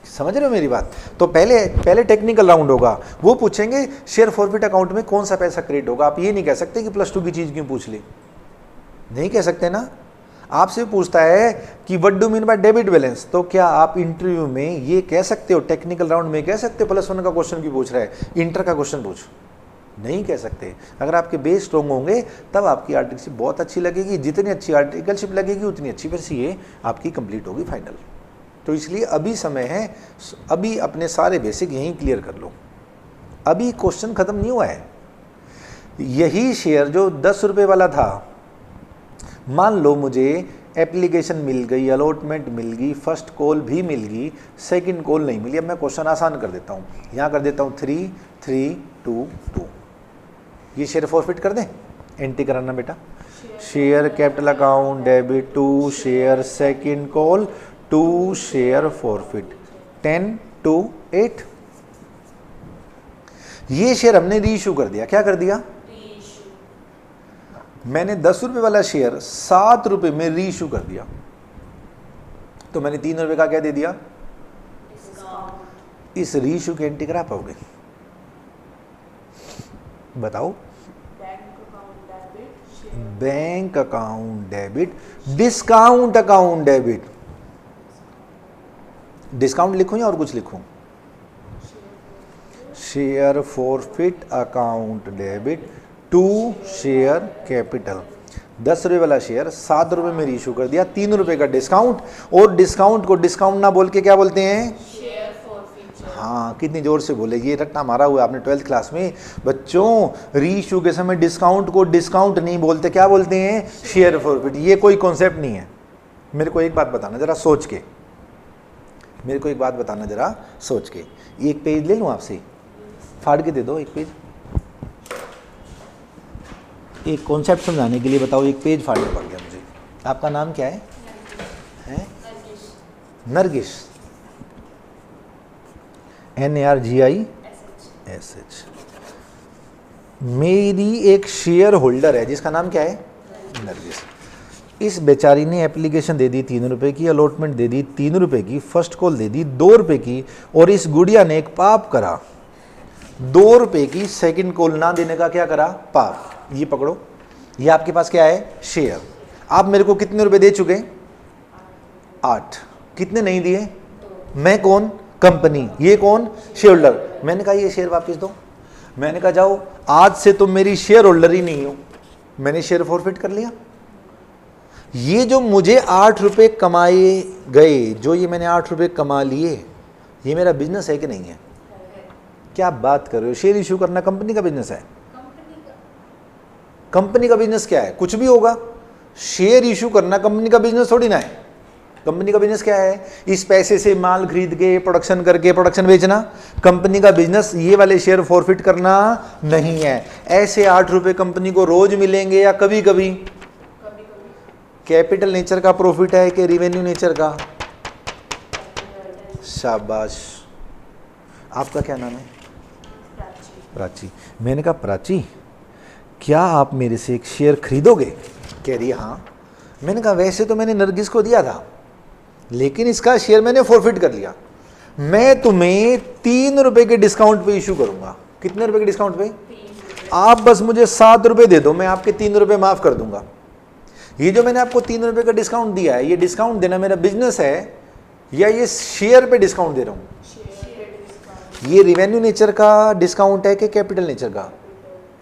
[SPEAKER 1] समझ रहे हो मेरी बात? तो पहले टेक्निकल राउंड होगा, वो पूछेंगे शेयर फॉरफिट अकाउंट में कौन सा पैसा क्रिएट होगा। आप ये नहीं कह सकते कि +2 की चीज क्यों पूछ ली, नहीं कह सकते ना। आपसे पूछता है कि what do mean by debit balance, तो क्या आप इंटरव्यू में ये कह सकते हो, टेक्निकल राउंड में कह सकते हो +1 का क्वेश्चन क्यों पूछ रहा है, इंटर का क्वेश्चन पूछ? नहीं कह सकते। अगर आपके बेस स्ट्रॉन्ग होंगे तब आपकी आर्टिकलशिप बहुत अच्छी लगेगी, जितनी अच्छी आर्टिकलशिप लगेगी उतनी अच्छी फिर सीए आपकी कंप्लीट होगी फाइनल। तो इसलिए अभी समय है, अभी अपने सारे बेसिक यहीं क्लियर कर लो, अभी क्वेश्चन खत्म नहीं हुआ है। यही शेयर जो 10 रुपये वाला था, मान लो मुझे एप्लीकेशन मिल गई, अलॉटमेंट मिल गई, फर्स्ट कॉल भी मिल गई, सेकंड कॉल नहीं मिली। अब मैं क्वेश्चन आसान कर देता हूँ, यहाँ कर देता हूँ 3, 3, 2, 2। ये शेयर फॉरफिट कर दें, एंट्री कराना बेटा, share capital account debit to share second call to share forfeit 10 to 8। ये शेयर हमने रीइश्यू कर दिया। क्या कर दिया? मैंने 10 रुपए वाला शेयर 7 रुपए में रीइश्यू कर दिया, तो मैंने 3 रुपए का क्या दे दिया? इस रीइश्यू की एंट्री करा पाओगे? बताओ। Bank account debit, discount account debit. Discount लिखूं या और कुछ लिखूं? Share forfeit account debit to share capital. 10 रुपये वाला शेयर 7 रुपये में रीइश्यू कर दिया, 3 रुपये का डिस्काउंट, और डिस्काउंट को डिस्काउंट ना बोल के क्या बोलते हैं?
[SPEAKER 2] Share forfeit.
[SPEAKER 1] हाँ, कितनी जोर से बोले, ये रट्टा मारा हुआ है आपने 12th क्लास में। बच्चों री इशू के समय डिस्काउंट को डिस्काउंट नहीं बोलते, क्या बोलते हैं? Share forfeit. ये कोई कॉन्सेप्ट नहीं है। मेरे को एक बात बताना जरा सोच के, मेरे को एक बात बताना जरा सोच के। एक पेज ले लूँ आपसे, फाड़ के दे दो एक पेज, एक कॉन्सेप्ट समझाने के लिए बताओ, एक पेज फाड़ना पड़ गया मुझे। आपका नाम क्या है? नरगिस, NARGISH। मेरी एक शेयर होल्डर है जिसका नाम क्या है? नरगिस। इस बेचारी ने एप्लीकेशन दे दी 3 रुपए की, अलॉटमेंट दे दी 3 रुपए की, फर्स्ट कॉल दे दी 2 रुपए की, और इस गुड़िया ने एक पाप करा, 2 रुपए की सेकंड कॉल ना देने का क्या करा? पाप। ये पकड़ो, ये आपके पास क्या है? शेयर। आप मेरे को कितने रुपए दे चुके? 8। कितने नहीं दिए? मैं कौन? कंपनी। ये कौन? Share holder. मैंने कहा ये शेयर वापस दो। मैंने कहा जाओ, आज से तुम मेरी शेयर होल्डर ही नहीं हो। मैंने शेयर फॉरफिट कर लिया। ये जो मुझे 8 रुपए कमाए गए, जो ये मैंने 8 रुपए कमा लिए, ये मेरा बिजनेस है कि नहीं है? क्या बात कर रहे हो? शेयर इशू करना कंपनी का बिजनेस है? कंपनी का बिजनेस क्या है? कुछ भी होगा। शेयर इशू करना कंपनी का बिजनेस थोड़ी ना है। कंपनी का बिजनेस क्या है? इस पैसे से माल खरीद के प्रोडक्शन करके प्रोडक्शन बेचना। कंपनी का बिजनेस ये वाले शेयर फॉरफिट करना नहीं है। ऐसे 8 रुपए कंपनी को रोज मिलेंगे या कभी कभी? कैपिटल नेचर का प्रॉफिट है कि रिवेन्यू नेचर का? शाबाश। आपका क्या नाम है? प्राची। मैंने कहा प्राची, क्या आप मेरे से एक शेयर खरीदोगे? कह रही है हाँ। मैंने कहा वैसे तो मैंने नरगिस को दिया था, लेकिन इसका शेयर मैंने फॉरफिट कर लिया। मैं तुम्हें 3 रुपए के डिस्काउंट पे इशू करूंगा। कितने रुपए के डिस्काउंट पे? आप बस मुझे 7 रुपए दे दो, मैं आपके 3 रुपए माफ कर दूंगा। ये जो मैंने आपको 3 रुपए का डिस्काउंट दिया है, ये डिस्काउंट देना मेरा बिजनेस है या ये शेयर पे डिस्काउंट दे रहा हूं? ये रिवेन्यू नेचर का डिस्काउंट है कि कैपिटल नेचर का?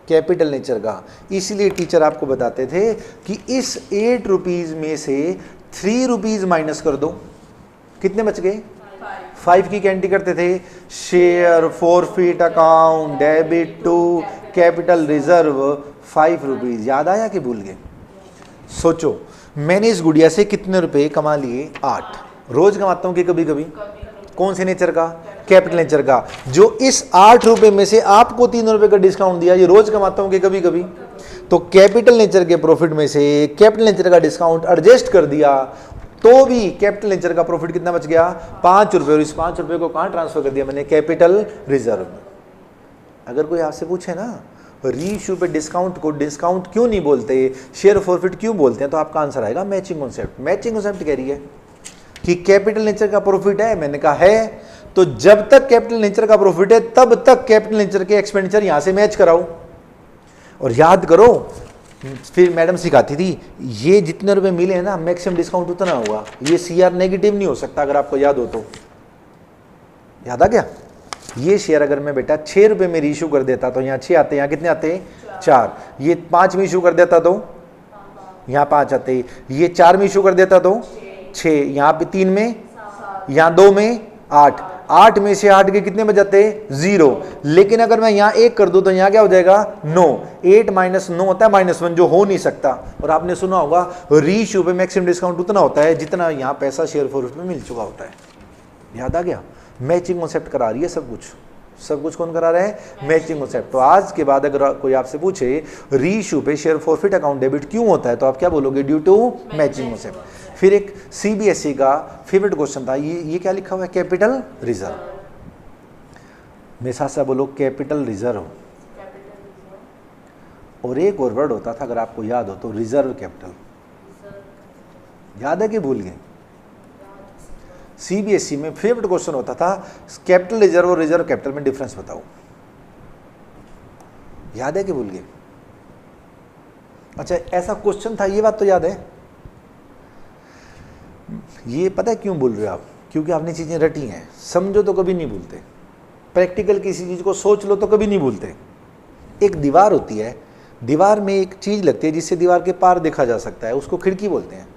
[SPEAKER 1] कैपिटल नेचर का। इसीलिए टीचर आपको बताते थे कि इस 8 रुपीज में से 3 रुपीज माइनस कर दो। कितने बच गए? 5 की कैंटी करते थे। Share forfeit account debit to capital reserve 5 rupees. याद आया कि भूल गए? सोचो, मैंने इस गुड़िया से कितने रुपए कमा लिए? 8। रोज कमाता हूं कि कभी कभी? कौन से नेचर का? कैपिटल नेचर का। जो इस 8 रुपए में से आपको 3 रुपए का डिस्काउंट दिया, ये रोज कमाता हूं कि कभी कभी? तो कैपिटल नेचर के प्रॉफिट में से कैपिटल नेचर का डिस्काउंट एडजस्ट कर दिया, तो भी कैपिटल नेचर का प्रॉफिट कितना बच गया? 5 रुपए। और इस 5 रुपए को कहां ट्रांसफर कर दिया मैंने? Capital reserve. अगर कोई आपसे पूछे ना री इशू पे डिस्काउंट को डिस्काउंट क्यों नहीं बोलते, शेयर फॉरफिट क्यों बोलते हैं, तो आपका आंसर आएगा मैचिंग कॉन्सेप्ट। मैचिंग कॉन्सेप्ट कह रही है कि कैपिटल नेचर का प्रॉफिट है। मैंने कहा है, तो जब तक कैपिटल नेचर का प्रॉफिट है तब तक कैपिटल नेचर के एक्सपेंडिचर यहां से मैच कराओ। और याद करो, फिर मैडम सिखाती थी, ये जितने रुपए मिले हैं ना, मैक्सिमम डिस्काउंट उतना हुआ। ये सीआर नेगेटिव नहीं हो सकता, अगर आपको याद हो तो। याद आ गया? ये शेयर अगर मैं बेटा 6 रुपए में इशू कर देता तो यहाँ 6 आते, यहाँ कितने आते? 4। ये 5 में इशू कर देता तो यहाँ 5 आते। ये 4 में इशू कर देता तो 6। यहाँ पे 3 में, यहाँ 2 में 8। 8 में से 8 के कितने बच जाते? 0। लेकिन अगर मैं यहाँ 1 कर दूं तो यहाँ क्या हो जाएगा? 9। 8 माइनस 9 होता है -1, जो हो नहीं सकता। और आपने सुना होगा री इशू पे मैक्सिमम डिस्काउंट उतना होता है जितना यहाँ पैसा शेयर फॉरफिट में मिल चुका होता है। याद आ गया? मैचिंग कॉन्सेप्ट करा रही है सब कुछ कौन करा रहा है? Matching concept. तो आज के बाद अगर कोई आपसे पूछे री इशू पे शेयर फॉरफिट अकाउंट डेबिट क्यों होता है, तो आप क्या बोलोगे? Due to matching concept. फिर एक सीबीएसई का फेवरेट क्वेश्चन था, ये क्या लिखा हुआ है? Capital reserve. मेरे साथ साथ बोलो कैपिटल रिजर्व। और एक और वर्ड होता था, अगर आपको याद हो तो, रिजर्व कैपिटल। याद है कि भूल गए? सीबीएसई में फेवरेट क्वेश्चन होता था, कैपिटल रिजर्व और रिजर्व कैपिटल में डिफरेंस बताओ। याद है कि भूल गए? अच्छा, ऐसा क्वेश्चन था, ये बात तो याद है। ये पता है क्यों बोल रहे हो आप? क्योंकि आपने चीजें रटी हैं। समझो तो कभी नहीं भूलते। प्रैक्टिकल किसी चीज को सोच लो तो कभी नहीं भूलते। एक दीवार होती है, दीवार में एक चीज लगती है जिससे दीवार के पार देखा जा सकता है, उसको खिड़की बोलते हैं,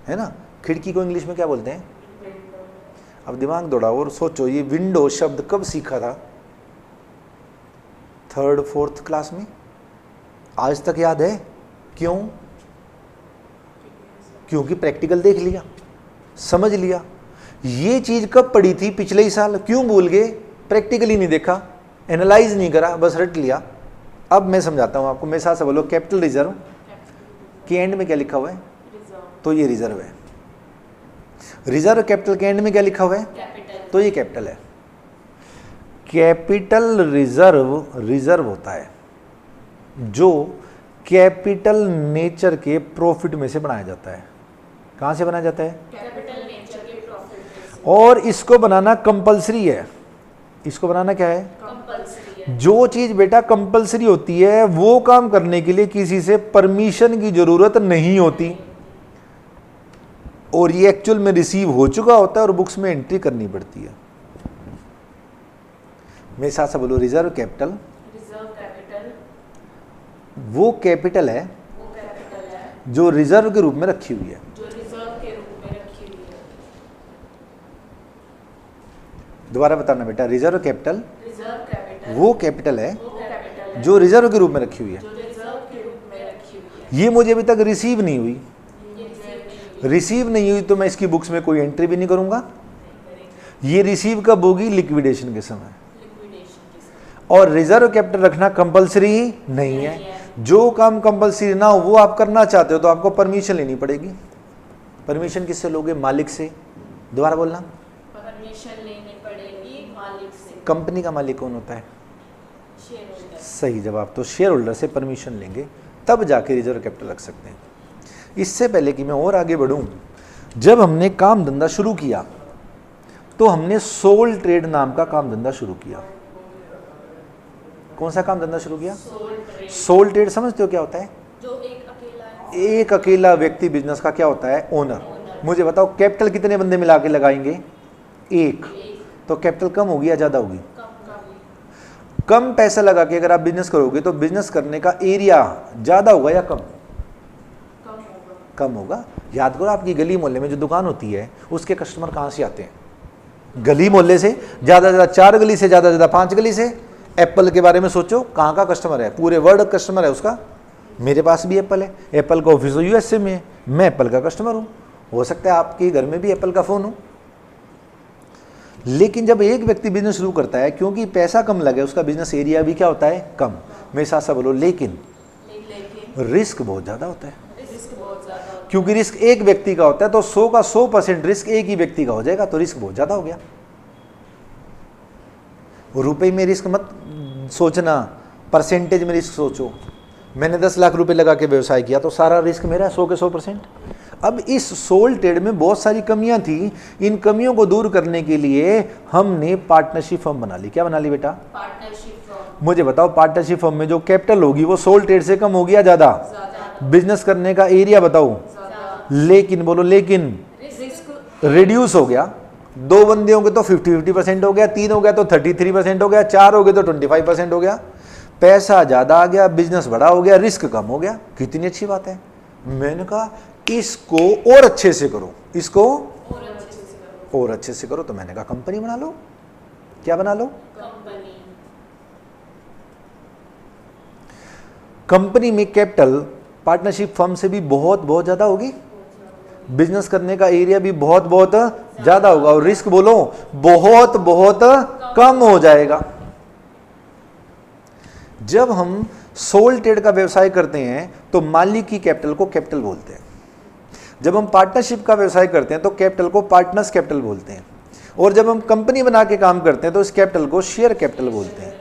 [SPEAKER 1] है ना? खिड़की को इंग्लिश में क्या बोलते हैं? अब दिमाग दौड़ाओ और सोचो, ये विंडो शब्द कब सीखा था? 3rd 4th क्लास में। आज तक याद है? क्यों? क्योंकि प्रैक्टिकल देख लिया, समझ लिया। ये चीज कब पढ़ी थी? पिछले ही साल। क्यों भूल गए? प्रैक्टिकली नहीं देखा, एनालाइज नहीं करा, बस रट लिया। अब मैं समझाता हूं आपको, मेरे साथ से बोलो, कैपिटल रिजर्व के एंड में क्या लिखा हुआ है? तो ये रिजर्व है। रिजर्व कैपिटल के एंड में क्या लिखा हुआ है? तो ये कैपिटल है। कैपिटल रिजर्व होता है जो कैपिटल नेचर के प्रॉफिट में से बनाया जाता है। कहां से बनाया जाता है?
[SPEAKER 2] कैपिटल नेचर के प्रॉफिट।
[SPEAKER 1] और इसको बनाना कंपलसरी है। इसको बनाना क्या है?
[SPEAKER 2] कंपलसरी है।
[SPEAKER 1] जो चीज बेटा कंपलसरी होती है वो काम करने के लिए किसी से परमिशन की जरूरत नहीं होती, और ये एक्चुअल में रिसीव हो चुका होता है और बुक्स में एंट्री करनी पड़ती है। मेरे साथ से बोलो, रिजर्व कैपिटल वो कैपिटल है जो रिजर्व के रूप में रखी हुई है। दोबारा बताना बेटा, रिजर्व कैपिटल वो कैपिटल है जो रिजर्व के रूप में रखी हुई है। ये मुझे अभी तक रिसीव नहीं हुई। रिसीव नहीं हुई तो मैं इसकी बुक्स में कोई एंट्री भी नहीं करूंगा। ये रिसीव कब होगी? लिक्विडेशन के समय। और रिजर्व कैपिटल रखना कंपलसरी नहीं है। जो काम कंपलसरी ना हो वो आप करना चाहते हो तो आपको परमिशन लेनी पड़ेगी। परमिशन किससे लोगे? मालिक से। दोबारा बोलना,
[SPEAKER 2] परमिशन लेनी पड़ेगी मालिक से।
[SPEAKER 1] कंपनी का मालिक कौन होता है?
[SPEAKER 2] Share holder.
[SPEAKER 1] सही जवाब। तो शेयर होल्डर से परमिशन लेंगे तब जाके रिजर्व कैपिटल रख सकते हैं। इससे पहले कि मैं और आगे बढ़ूं, जब हमने काम धंधा शुरू किया तो हमने सोल ट्रेड नाम का काम धंधा शुरू किया। कौन सा काम धंधा शुरू किया? Sole trade. समझते हो क्या होता है?
[SPEAKER 2] जो एक
[SPEAKER 1] अकेला व्यक्ति बिजनेस का क्या होता है? ओनर। मुझे बताओ, कैपिटल कितने बंदे मिला के लगाएंगे? एक। तो कैपिटल कम होगी या ज्यादा होगी? कम पैसा लगा के अगर आप बिजनेस करोगे तो बिजनेस करने का एरिया ज्यादा होगा या कम? कम होगा। याद करो, आपकी गली मोहल्ले में जो दुकान होती है उसके कस्टमर कहां से आते हैं? गली मोहल्ले से। ज्यादा ज्यादा 4 गली से, ज्यादा ज्यादा 5 गली से। एप्पल के बारे में सोचो, कहाँ का कस्टमर है? पूरे वर्ल्ड कस्टमर है उसका। मेरे पास भी एप्पल है, एप्पल का ऑफिस यूएसए में है, मैं एप्पल का कस्टमर हूँ। हो सकता है आपके घर में भी एप्पल का फ़ोन हो। लेकिन जब एक व्यक्ति बिजनेस शुरू करता है, क्योंकि पैसा कम लगे, उसका बिजनेस एरिया भी क्या होता है? कम। मेरे साथ साथ बोलो, लेकिन रिस्क बहुत ज़्यादा होता है। क्योंकि रिस्क एक व्यक्ति का होता है तो 100 का 100% रिस्क एक ही व्यक्ति का हो जाएगा, तो रिस्क बहुत ज़्यादा हो गया। रुपए में रिस्क मत सोचना, परसेंटेज में रिस्क सोचो। मैंने 10 लाख रुपए लगा के व्यवसाय किया तो सारा रिस्क मेरा 100 के 100%। अब इस सोल ट्रेड में बहुत सारी कमियां थी। इन कमियों को दूर करने के लिए हमने पार्टनरशिप फर्म बना ली। क्या बना ली बेटा?
[SPEAKER 2] Partnership firm.
[SPEAKER 1] मुझे बताओ, पार्टनरशिप फर्म में जो कैपिटल होगी वो सोल ट्रेड से कम होगी या ज्यादा? बिजनेस करने का एरिया बताओ। लेकिन बोलो, लेकिन रिड्यूस हो गया। 2 बंदे होंगे तो 50-50% हो गया, 3 हो गया तो 33% हो गया, 4 हो गए तो 25% हो गया। पैसा ज्यादा आ गया, बिजनेस बड़ा हो गया, रिस्क कम हो गया। कितनी अच्छी बात है। मैंने कहा इसको और अच्छे से करो, इसको और अच्छे से करो। तो मैंने कहा कंपनी बना लो। क्या बना लो? कंपनी में कैपिटल पार्टनरशिप फर्म से भी बहुत बहुत ज्यादा होगी। बिजनेस करने का एरिया भी बहुत बहुत ज्यादा होगा, और रिस्क बोलो बहुत बहुत कम हो जाएगा। जब हम सोल ट्रेड का व्यवसाय करते हैं तो मालिक की कैपिटल को कैपिटल बोलते हैं। जब हम पार्टनरशिप का व्यवसाय करते हैं तो कैपिटल को पार्टनर्स कैपिटल बोलते हैं। और जब हम कंपनी बना के काम करते हैं तो इस कैपिटल को शेयर कैपिटल बोलते हैं।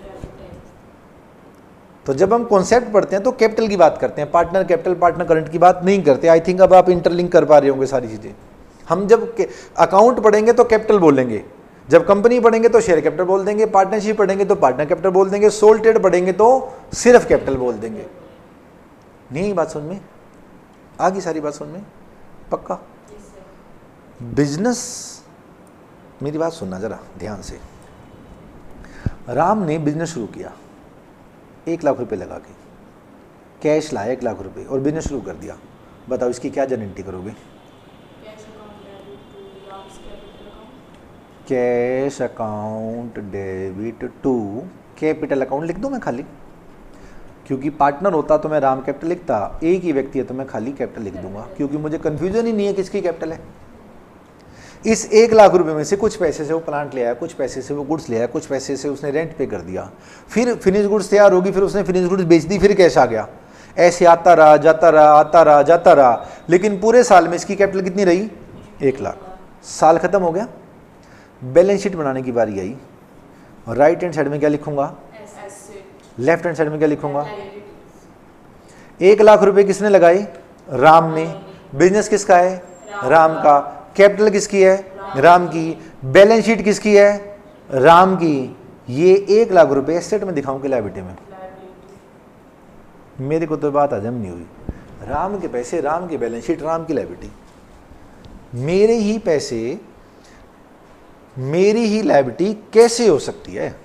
[SPEAKER 1] तो जब हम कॉन्सेप्ट पढ़ते हैं तो कैपिटल की बात करते हैं, पार्टनर कैपिटल, पार्टनर करंट की बात नहीं करते। आई थिंक अब आप इंटरलिंक कर पा रहे होंगे सारी चीजें। हम जब अकाउंट पढ़ेंगे तो कैपिटल बोलेंगे, जब कंपनी पढ़ेंगे तो शेयर कैपिटल बोल देंगे, पार्टनरशिप पढ़ेंगे तो पार्टनर कैपिटल बोल देंगे, सोल ट्रेड पढ़ेंगे तो सिर्फ कैपिटल बोल देंगे। नहीं बात समझ में आ गई? सारी बात समझ में पक्का? बिजनेस, मेरी बात सुनना जरा ध्यान से। राम ने बिजनेस शुरू किया 1 लाख रुपए लगा के, कैश लाया 1 लाख रुपए और बिजनेस शुरू कर दिया। बताओ इसकी क्या गारंटी करोगे? Cash account debit to capital account लिख दूं मैं खाली, क्योंकि पार्टनर होता तो मैं राम कैपिटल लिखता, एक ही व्यक्ति है तो मैं खाली कैपिटल लिख दूंगा, क्योंकि मुझे कंफ्यूजन ही नहीं है किसकी कैपिटल है। इस 1 लाख रुपए में से कुछ पैसे से वो प्लांट ले आया, कुछ पैसे से वो गुड्स ले आया, कुछ पैसे से उसने रेंट पे कर दिया, फिर फिनिश गुड्स तैयार होगी, फिर उसने फिनिश गुड्स बेच दी, फिर कैश आ गया। ऐसे आता रहा जाता रहा आता रहा जाता रहा, लेकिन पूरे साल में इसकी कैपिटल कितनी रही? 1 लाख। साल खत्म हो गया, बैलेंस शीट बनाने की बारी आई, और राइट हैंड साइड में क्या लिखूंगा? लेफ्ट हैंड साइड में क्या लिखूंगा? 1 लाख रुपए किसने लगाए? राम ने। बिजनेस किसका है? राम का। कैपिटल किसकी है? राम की। बैलेंस शीट किसकी है? राम की। ये 1 लाख रुपए एसेट में दिखाऊं कि लायबिलिटी में? मेरे को तो बात हजम नहीं हुई। राम के पैसे, राम की बैलेंस शीट, राम की लायबिलिटी। मेरे ही पैसे, मेरी ही लायबिलिटी कैसे हो सकती है?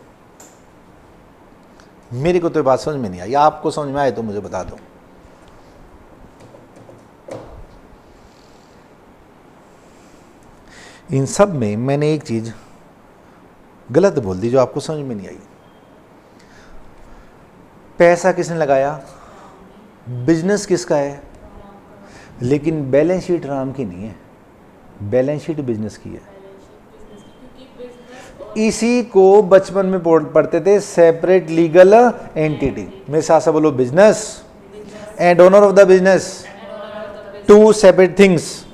[SPEAKER 1] मेरे को तो बात समझ में नहीं आई। आपको समझ में आए तो मुझे बता दो। इन सब में मैंने एक चीज गलत बोल दी जो आपको समझ में नहीं आई। पैसा किसने लगाया? बिजनेस किसका है? लेकिन बैलेंस शीट राम की नहीं है, बैलेंस शीट बिजनेस की है। इसी को बचपन में पढ़ते थे, सेपरेट लीगल एंटिटी। मेरे साथ से बोलो, business and owner of the business, 2 separate things.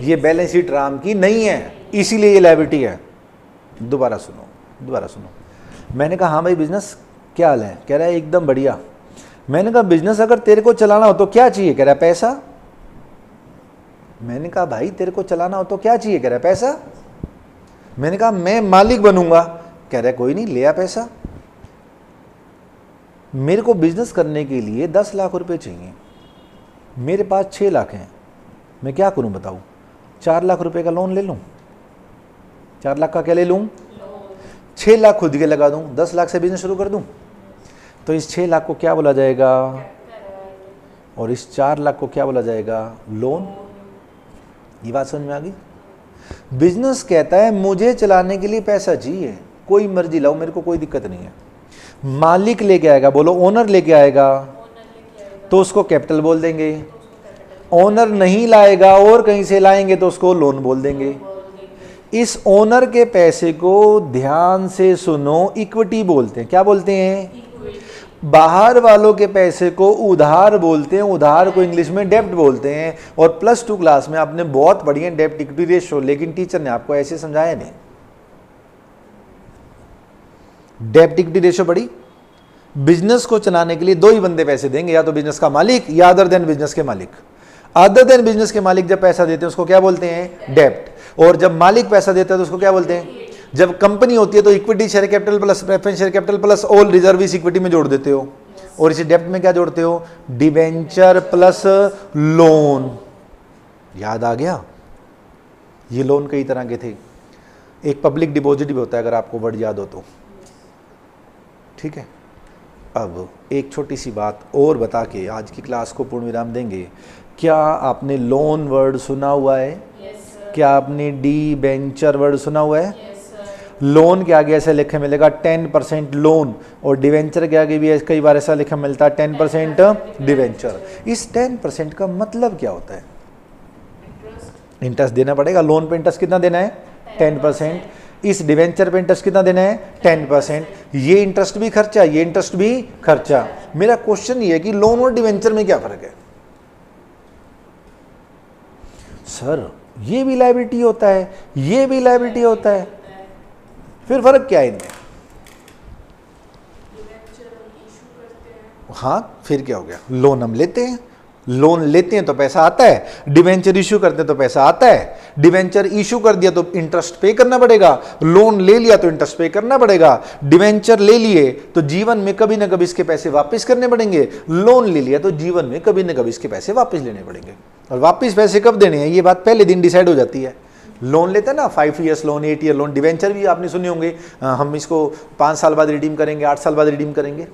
[SPEAKER 1] ये बैलेंस शीट राम की नहीं है, इसीलिए ये लायबिलिटी है। दोबारा सुनो, दोबारा सुनो। मैंने कहा हाँ भाई बिजनेस क्या हाल है? कह रहा है एकदम बढ़िया। मैंने कहा बिजनेस अगर तेरे को चलाना हो तो क्या चाहिए? कह रहा है पैसा। मैंने कहा भाई तेरे को चलाना हो तो क्या चाहिए? कह रहा है पैसा। मैंने कहा मैं मालिक बनूंगा। कह रहा है कोई नहीं, ले आ पैसा। मेरे को बिजनेस करने के लिए 10 लाख रुपए चाहिए, मेरे पास 6 लाख हैं, मैं क्या करूं बताऊं? 4 लाख रुपए का लोन ले लूं? 4 लाख का क्या ले लूं? 6 लाख खुद के लगा दूं, 10 लाख से बिजनेस शुरू कर दूं। तो इस 6 लाख को क्या बोला जाएगा? और इस 4 लाख को क्या बोला जाएगा? लोन। ये बात समझ में आ गई? बिजनेस कहता है मुझे चलाने के लिए पैसा चाहिए, कोई मर्जी लाओ, मेरे को कोई दिक्कत नहीं है। मालिक लेके आएगा, बोलो ओनर लेके आएगा, तो उसको कैपिटल बोल देंगे। ओनर नहीं लाएगा और कहीं से लाएंगे तो उसको लोन बोल देंगे। इस ओनर के पैसे को ध्यान से सुनो, इक्विटी बोलते हैं। क्या बोलते हैं? बाहर वालों के पैसे को उधार बोलते हैं, उधार को इंग्लिश में डेब्ट बोलते हैं। और +2 क्लास में आपने बहुत बढ़िया डेब्ट इक्विटी रेशियो, लेकिन टीचर ने आपको ऐसे समझाया नहीं। डेब्ट इक्विटी रेशियो बड़ी। बिजनेस को चलाने के लिए 2 ही बंदे पैसे देंगे, या तो बिजनेस का मालिक या अदर देन बिजनेस के मालिक। अदर देन बिजनेस के मालिक जब पैसा देते हैं उसको क्या बोलते हैं? डेब्ट। और जब मालिक पैसा देता है तो उसको क्या बोलते हैं? जब कंपनी होती है तो equity share capital plus preference share capital plus all reserve इस इक्विटी में जोड़ देते हो। और इसे डेब्ट में क्या जोड़ते हो? Debenture plus lone. याद आ गया? ये लोन कई तरह के थे। एक पब्लिक डिपॉजिट भी होता है, अगर आपको वर्ड याद हो तो। ठीक है, अब एक छोटी सी बात और बता के आज की क्लास को पूर्ण विराम देंगे। क्या आपने लोन वर्ड सुना हुआ है? क्या आपने डिबेंचर वर्ड सुना हुआ है? लोन के आगे ऐसा लिखा मिलेगा 10% लोन, और डिवेंचर के आगे भी कई बार ऐसा लिखा मिलता है 10% डिवेंचर। इस 10% का मतलब क्या होता है? इंटरेस्ट देना पड़ेगा। लोन पे इंटरेस्ट कितना देना है? 10%। इस डिवेंचर पे इंटरेस्ट कितना देना है? 10%। ये इंटरेस्ट भी खर्चा, ये इंटरेस्ट भी खर्चा। मेरा क्वेश्चन ये है कि लोन और डिवेंचर में क्या फर्क है? सर ये भी लायबिलिटी होता है, ये भी लायबिलिटी होता है, फिर फर्क क्या है इनमें? हाँ, फिर क्या हो गया? लोन हम लेते हैं, लोन लेते हैं तो पैसा आता है। डिवेंचर इशू करते हैं तो पैसा आता है। डिवेंचर इशू कर दिया तो इंटरेस्ट पे करना पड़ेगा। लोन ले लिया तो इंटरेस्ट पे करना पड़ेगा। डिवेंचर ले लिए तो जीवन में कभी ना कभी इसके पैसे वापस करने पड़ेंगे। लोन ले लिया तो जीवन में कभी ना कभी इसके पैसे वापस लेने पड़ेंगे। और वापस पैसे कब देने हैं ये बात पहले दिन डिसाइड हो जाती है। लोन लेते हैं ना, 5 years loan, 8 year loan. Debenture भी आपने सुने होंगे, हम इसको 5 साल बाद रिडीम करेंगे, 8 साल बाद रिडीम करेंगे।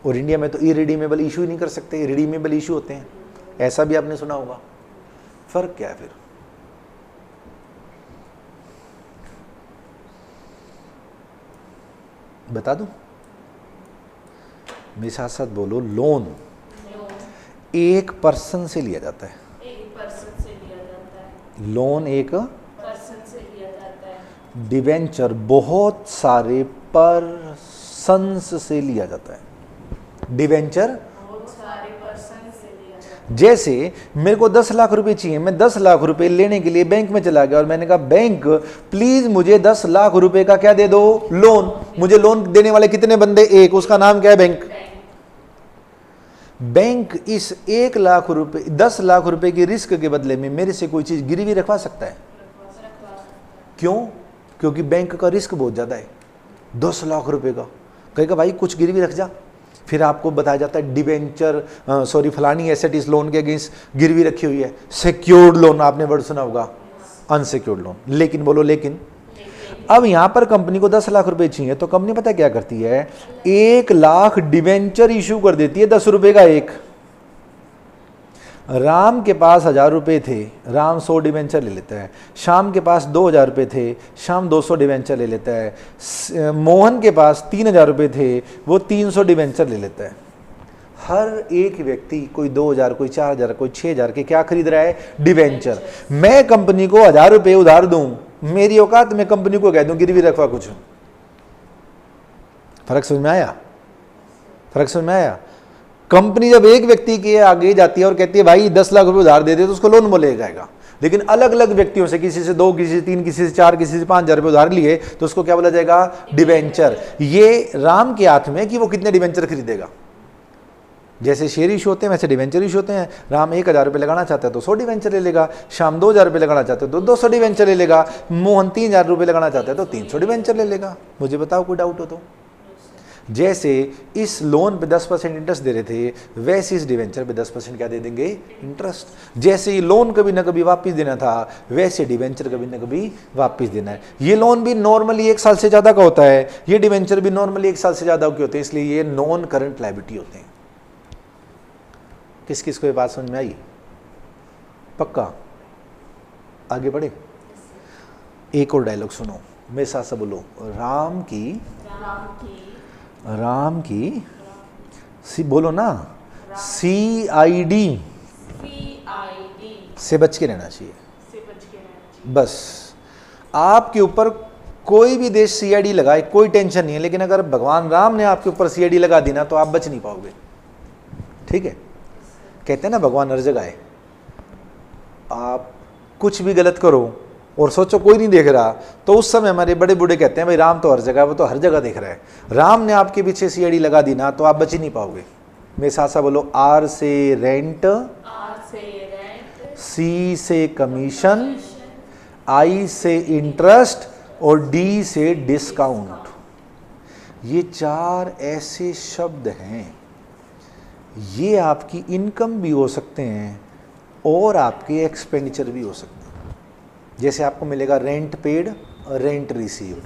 [SPEAKER 1] और इंडिया में तो इरिडीमेबल इशू ही नहीं कर सकते, रिडीमेबल इशू होते हैं, ऐसा भी आपने सुना होगा। फर्क क्या है फिर? बता दूं? मेरे साथ साथ बोलो, लोन एक पर्सन से लिया जाता है।
[SPEAKER 2] एक पर्सन से लिया जाता है।
[SPEAKER 1] लोन एक
[SPEAKER 2] पर्सन से लिया जाता है।
[SPEAKER 1] डिवेंचर बहुत सारे पर्सन्स से लिया जाता है। डिवेंचर
[SPEAKER 2] बहुत सारे पर्सन से लिया जाता
[SPEAKER 1] जैसे मेरे को 10 लाख रुपए चाहिए, मैं 10 लाख रुपए लेने के लिए बैंक में चला गया और मैंने कहा बैंक प्लीज मुझे 10 लाख रुपए का क्या दे दो, लोन। मुझे लोन देने वाले कितने बंदे? एक। उसका नाम क्या है? बैंक। बैंक इस 1 लाख रुपए 10 लाख रुपए की रिस्क के बदले में मेरे से कोई चीज गिरवी रखवा सकता है। क्यों? क्योंकि बैंक का रिस्क बहुत ज्यादा है। 10 लाख रुपए का कहेगा भाई कुछ गिरवी रख जा, फिर आपको बताया जाता है डिवेंचर फलानी एसेट इस लोन के अगेंस्ट गिरवी रखी हुई है। सिक्योर्ड लोन, आपने वर्ड सुना होगा, अनसिक्योर्ड लोन। लेकिन बोलो लेकिन अब यहां पर कंपनी को 10 लाख रुपए चाहिए तो कंपनी पता क्या करती है? 1 लाख डिवेंचर इशू कर देती है, 10 रुपए का एक। राम के पास 1000 रुपए थे, राम 100 डिवेंचर ले लेता है। श्याम के पास 2000 रुपए थे, श्याम 200 डिवेंचर ले लेता है। मोहन के पास 3000 रुपए थे, वो 300 डिवेंचर ले लेता है। हर एक व्यक्ति कोई 2000, कोई 4000, कोई 6000 के क्या खरीद रहा है? डिवेंचर। मैं कंपनी को 1000 रुपए उधार दूं, मेरी औकात में कंपनी को कह दूं गिरवी रखवा कुछ। फर्क समझ में आया? फर्क समझ में आया? कंपनी जब एक व्यक्ति के आगे जाती है और कहती है भाई 10 लाख रुपए उधार दे दे तो उसको लोन बोले जाएगा। लेकिन अलग अलग व्यक्तियों से, किसी से 2, किसी से 3, किसी से 4, किसी से 5000 रुपए उधार लिए तो उसको क्या बोला जाएगा? डिवेंचर। ये राम के हाथ में कि वो कितने डिवेंचर खरीदेगा। जैसे शेयर इशू होते हैं वैसे डिवेंचर इशू होते हैं। राम 1000 रुपए लगाना चाहता है तो 100 डिवेंचर ले लेगा, श्याम 2000 रुपए लगाना चाहता है तो 200 डिवेंचर ले लेगा, मोहन 3000 रुपए लगाना चाहता है तो 300 डिवेंचर ले लेगा। मुझे बताओ कोई डाउट हो तो? जैसे इस लोन पे 10% इंटरेस्ट दे रहे थे, वैसे इस डिवेंचर पे 10% क्या दे देंगे? इंटरेस्ट। जैसे ये लोन कभी ना कभी वापस देना था, वैसे डिवेंचर कभी ना कभी वापस देना है। ये लोन भी नॉर्मली 1 साल से ज्यादा का होता है, ये डिवेंचर भी नॉर्मली 1 साल से ज्यादा के होते हैं, इसलिए ये नॉन करंट लायबिलिटी होते हैं। किस किस को ये बात समझ में आई? पक्का? आगे बढ़े? एक और डायलॉग सुनो, मेरे साथ से बोलो। राम की बोलो ना, CID से बच के रहना चाहिए। बस आपके ऊपर कोई भी देश CID लगाए कोई टेंशन नहीं है, लेकिन अगर भगवान राम ने आपके ऊपर CID लगा दी ना तो आप बच नहीं पाओगे। ठीक है? कहते हैं ना भगवान हर जगह है। आप कुछ भी गलत करो और सोचो कोई नहीं देख रहा, तो उस समय हमारे बड़े बूढ़े कहते हैं भाई राम तो हर जगह, वो तो हर जगह देख रहा है। राम ने आपके पीछे CID लगा दी ना तो आप बच ही नहीं पाओगे। मेरे साथ साथ बोलो, R से रेंट, C से कमीशन, I से इंटरेस्ट और D से डिस्काउंट। ये 4 ऐसे शब्द हैं, ये आपकी इनकम भी हो सकते हैं और आपके एक्सपेंडिचर भी हो सकते हैं। जैसे आपको मिलेगा रेंट पेड, रेंट रिसीव्ड,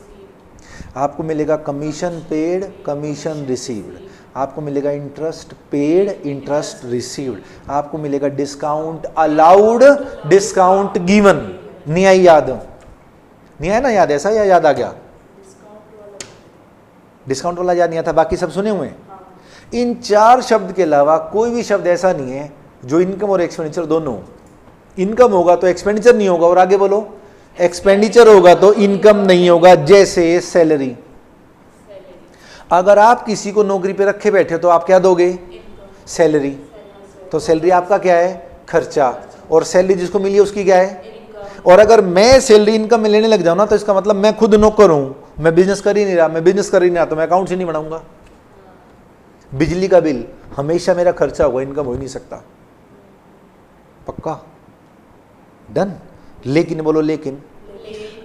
[SPEAKER 1] आपको मिलेगा कमीशन पेड, कमीशन रिसीव्ड, आपको मिलेगा इंटरेस्ट पेड, इंटरेस्ट रिसीव्ड, आपको मिलेगा डिस्काउंट अलाउड, डिस्काउंट गिवन। नहीं आई याद? नहीं आया ना याद? ऐसा या याद आ गया? डिस्काउंट वाला याद नहीं आता, बाकी सब सुने हुए हैं। इन 4 शब्द के अलावा कोई भी शब्द ऐसा नहीं है जो इनकम और एक्सपेंडिचर दोनों। इनकम होगा तो एक्सपेंडिचर नहीं होगा, और आगे बोलो एक्सपेंडिचर होगा तो इनकम नहीं होगा। जैसे सैलरी, अगर आप किसी को नौकरी पे रखे बैठे तो आप क्या दोगे? सैलरी। तो सैलरी आपका क्या है? खर्चा। और सैलरी जिसको मिली है उसकी क्या है? और अगर मैं सैलरी इनकम में लेने लग जाऊं ना तो इसका मतलब मैं खुद नौकर हूं, मैं बिजनेस कर ही नहीं रहा। मैं बिजनेस कर ही नहीं रहा तो मैं अकाउंट से नहीं बनाऊंगा। बिजली का बिल हमेशा मेरा खर्चा होगा, इनकम हो ही नहीं सकता। पक्का? डन? लेकिन बोलो लेकिन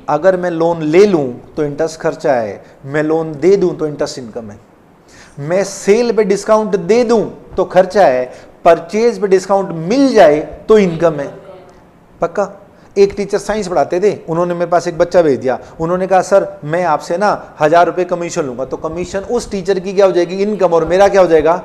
[SPEAKER 1] अगर मैं लोन ले लूं तो इंटरेस्ट खर्चा है, मैं लोन दे दूं तो इंटरेस्ट इनकम है, मैं सेल पे डिस्काउंट दे दूं तो खर्चा है, परचेज पे डिस्काउंट मिल जाए तो इनकम है। पक्का? एक टीचर साइंस पढ़ाते थे, उन्होंने मेरे पास एक बच्चा भेज दिया, उन्होंने कहा सर मैं आपसे ना 1000 रुपए कमीशन लूंगा, तो कमीशन उस टीचर की क्या हो जाएगी? इनकम, और मेरा क्या हो जाएगा?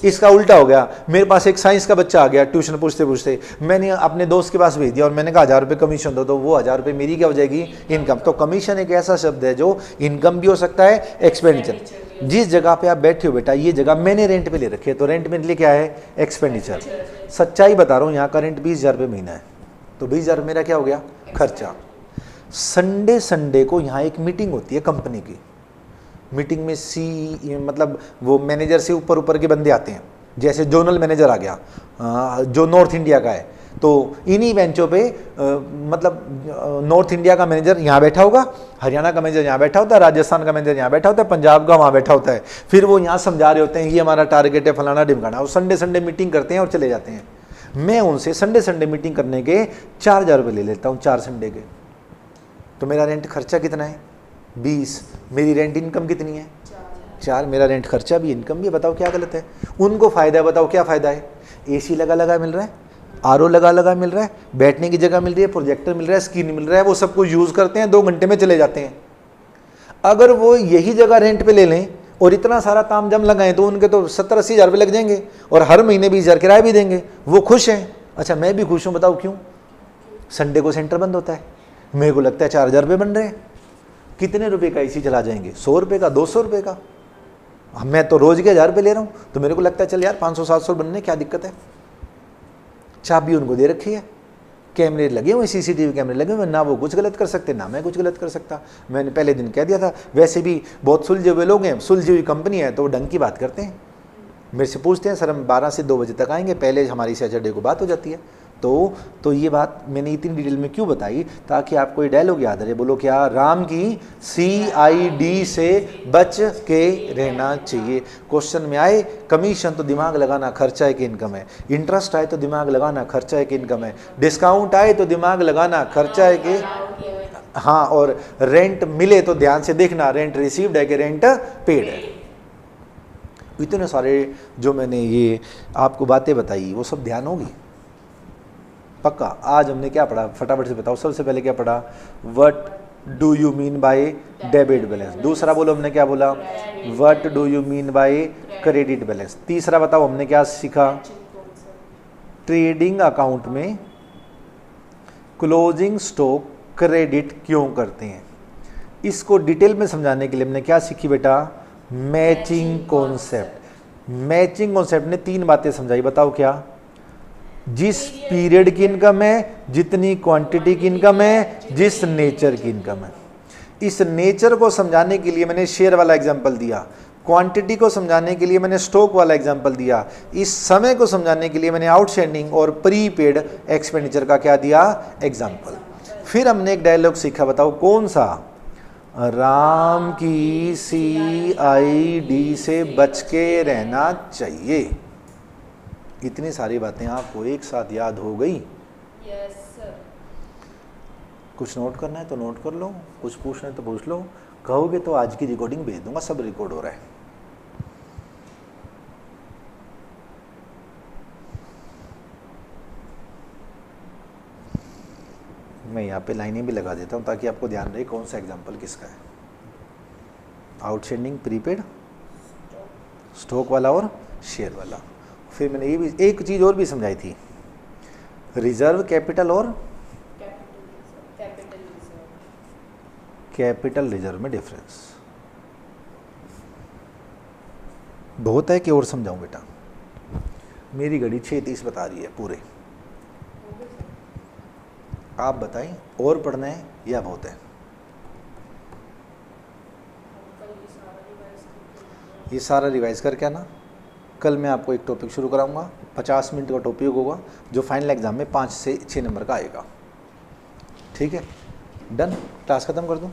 [SPEAKER 1] इसका उल्टा हो गया, मेरे पास एक साइंस का बच्चा आ गया ट्यूशन पूछते पूछते, मैंने अपने दोस्त के पास भेज दिया और मैंने कहा 1000 रुपये कमीशन दो, तो वो 1000 रुपये मेरी क्या हो जाएगी, इनकम। तो कमीशन एक ऐसा शब्द है जो इनकम भी हो सकता है, एक्सपेंडिचर। जिस जगह पे आप बैठे हो बेटा, ये जगह मैंने रेंट पे ले रखी है, तो रेंट मेरे लिए क्या है, एक्सपेंडिचर। सच्चाई बता रहा हूँ, यहाँ का रेंट 20,000 रुपये महीना है, तो 20,000 मेरा क्या हो गया, खर्चा। संडे को यहाँ एक मीटिंग होती है कंपनी की, मीटिंग में मतलब वो मैनेजर से ऊपर के बंदे आते हैं, जैसे जोनल मैनेजर आ गया जो नॉर्थ इंडिया का है, तो इन्हीं बेंचों पे मतलब नॉर्थ इंडिया का मैनेजर यहाँ बैठा होगा, हरियाणा का मैनेजर यहाँ बैठा होता है, राजस्थान का मैनेजर यहाँ बैठा होता है, पंजाब का वहाँ बैठा होता है। फिर वो यहाँ समझा रहे होते हैं ये हमारा टारगेट है, फलाना ढिमकाना। वो संडे मीटिंग करते हैं और चले जाते हैं। मैं उनसे संडे मीटिंग करने के 4,000 रुपये ले लेता हूँ 4 संडे के। तो मेरा रेंट खर्चा कितना है, 20। मेरी रेंट इनकम कितनी है, 4। मेरा रेंट खर्चा भी इनकम भी, बताओ क्या गलत है। उनको फ़ायदा है, बताओ क्या फ़ायदा है, AC लगा मिल रहा है, RO लगा मिल रहा है, बैठने की जगह मिल रही है, प्रोजेक्टर मिल रहा है, स्क्रीन मिल रहा है, वो सब कुछ यूज़ करते हैं, 2 घंटे में चले जाते हैं। अगर वो यही जगह रेंट पे ले लें और इतना सारा तामझाम लगाएं तो उनके तो 70-80 हज़ार रुपये लग जाएंगे और हर महीने 20,000 किराया भी देंगे, वो खुश हैं। अच्छा मैं भी खुश हूँ, बताओ क्यों, संडे को सेंटर बंद होता है, मेरे को लगता है 4,000 रुपये बन रहे हैं। कितने रुपए का AC चला जाएंगे, 100 रुपये का, 200 रुपये का। मैं तो रोज के 1000 रुपये ले रहा हूँ, तो मेरे को लगता है चल यार 500-700 बनने, क्या दिक्कत है। चाबी उनको दे रखी है, कैमरे लगे हुए, CCTV कैमरे लगे हुए, ना वो कुछ गलत कर सकते ना मैं कुछ गलत कर सकता। मैंने पहले दिन कह दिया था, वैसे भी बहुत सुलझे हुए लोग हैं, सुलझी हुई कंपनी है, तो वो ढंग की बात करते हैं। मेरे से पूछते हैं सर हम 12 से 2 बजे तक आएंगे, पहले हमारी सैटरडे को बात हो जाती है। तो ये बात मैंने इतनी डिटेल में क्यों बताई, ताकि आपको ये डायलॉग याद रहे। बोलो क्या, राम की CID से बच के रहना चाहिए। क्वेश्चन में आए कमीशन तो दिमाग लगाना खर्चा है कि इनकम है, इंटरेस्ट आए तो दिमाग लगाना खर्चा है कि इनकम है, डिस्काउंट आए तो दिमाग लगाना खर्चा है कि हाँ, और रेंट मिले तो ध्यान से देखना रेंट रिसीव्ड है कि रेंट पेड है। इतने सारे जो मैंने ये आपको बातें बताई वो सब ध्यान होगी पक्का। आज हमने क्या पढ़ा, फटाफट से बताओ। सबसे पहले क्या पढ़ा, what do you mean by debit balance. दूसरा बोलो हमने क्या बोला, what do you mean by credit balance. तीसरा बताओ हमने क्या सीखा, ट्रेडिंग अकाउंट में क्लोजिंग स्टॉक क्रेडिट क्यों करते हैं। इसको डिटेल में समझाने के लिए हमने क्या सीखी बेटा, मैचिंग कॉन्सेप्ट। मैचिंग कॉन्सेप्ट ने 3 बातें समझाई, बताओ क्या, जिस पीरियड की इनकम है, जितनी क्वांटिटी की इनकम है, जिस नेचर की इनकम है। इस नेचर को समझाने के लिए मैंने शेयर वाला एग्जांपल दिया, क्वांटिटी को समझाने के लिए मैंने स्टॉक वाला एग्जांपल दिया, इस समय को समझाने के लिए मैंने आउटस्टैंडिंग और प्रीपेड एक्सपेंडिचर का क्या दिया, एग्जांपल। फिर हमने एक डायलॉग सीखा, बताओ कौन सा, राम की CID से बच के रहना चाहिए। इतनी सारी बातें आपको एक साथ याद हो गई।
[SPEAKER 2] Yes sir.
[SPEAKER 1] कुछ नोट करना है तो नोट कर लो, कुछ पूछना है तो पूछ लो, कहोगे तो आज की रिकॉर्डिंग भेज दूंगा, सब रिकॉर्ड हो रहा है। मैं यहाँ पे लाइनें भी लगा देता हूँ ताकि आपको ध्यान रहे कौन सा एग्जाम्पल किसका है। आउटस्टैंडिंग, प्रीपेड, स्टॉक वाला और शेयर वाला। फिर मैंने ये भी एक चीज़ और भी समझाई थी, रिजर्व कैपिटल और कैपिटल रिजर्व में डिफरेंस। बहुत है कि और समझाऊं बेटा, मेरी घड़ी 6:30 बता रही है पूरे। आप बताएं और पढ़ना है या बहुत है। ये सारा रिवाइज करके आना। कल मैं आपको एक टॉपिक शुरू कराऊंगा, 50 मिनट का टॉपिक होगा जो फाइनल एग्जाम में 5 से 6 नंबर का आएगा। ठीक है, डन। क्लास ख़त्म कर दूं।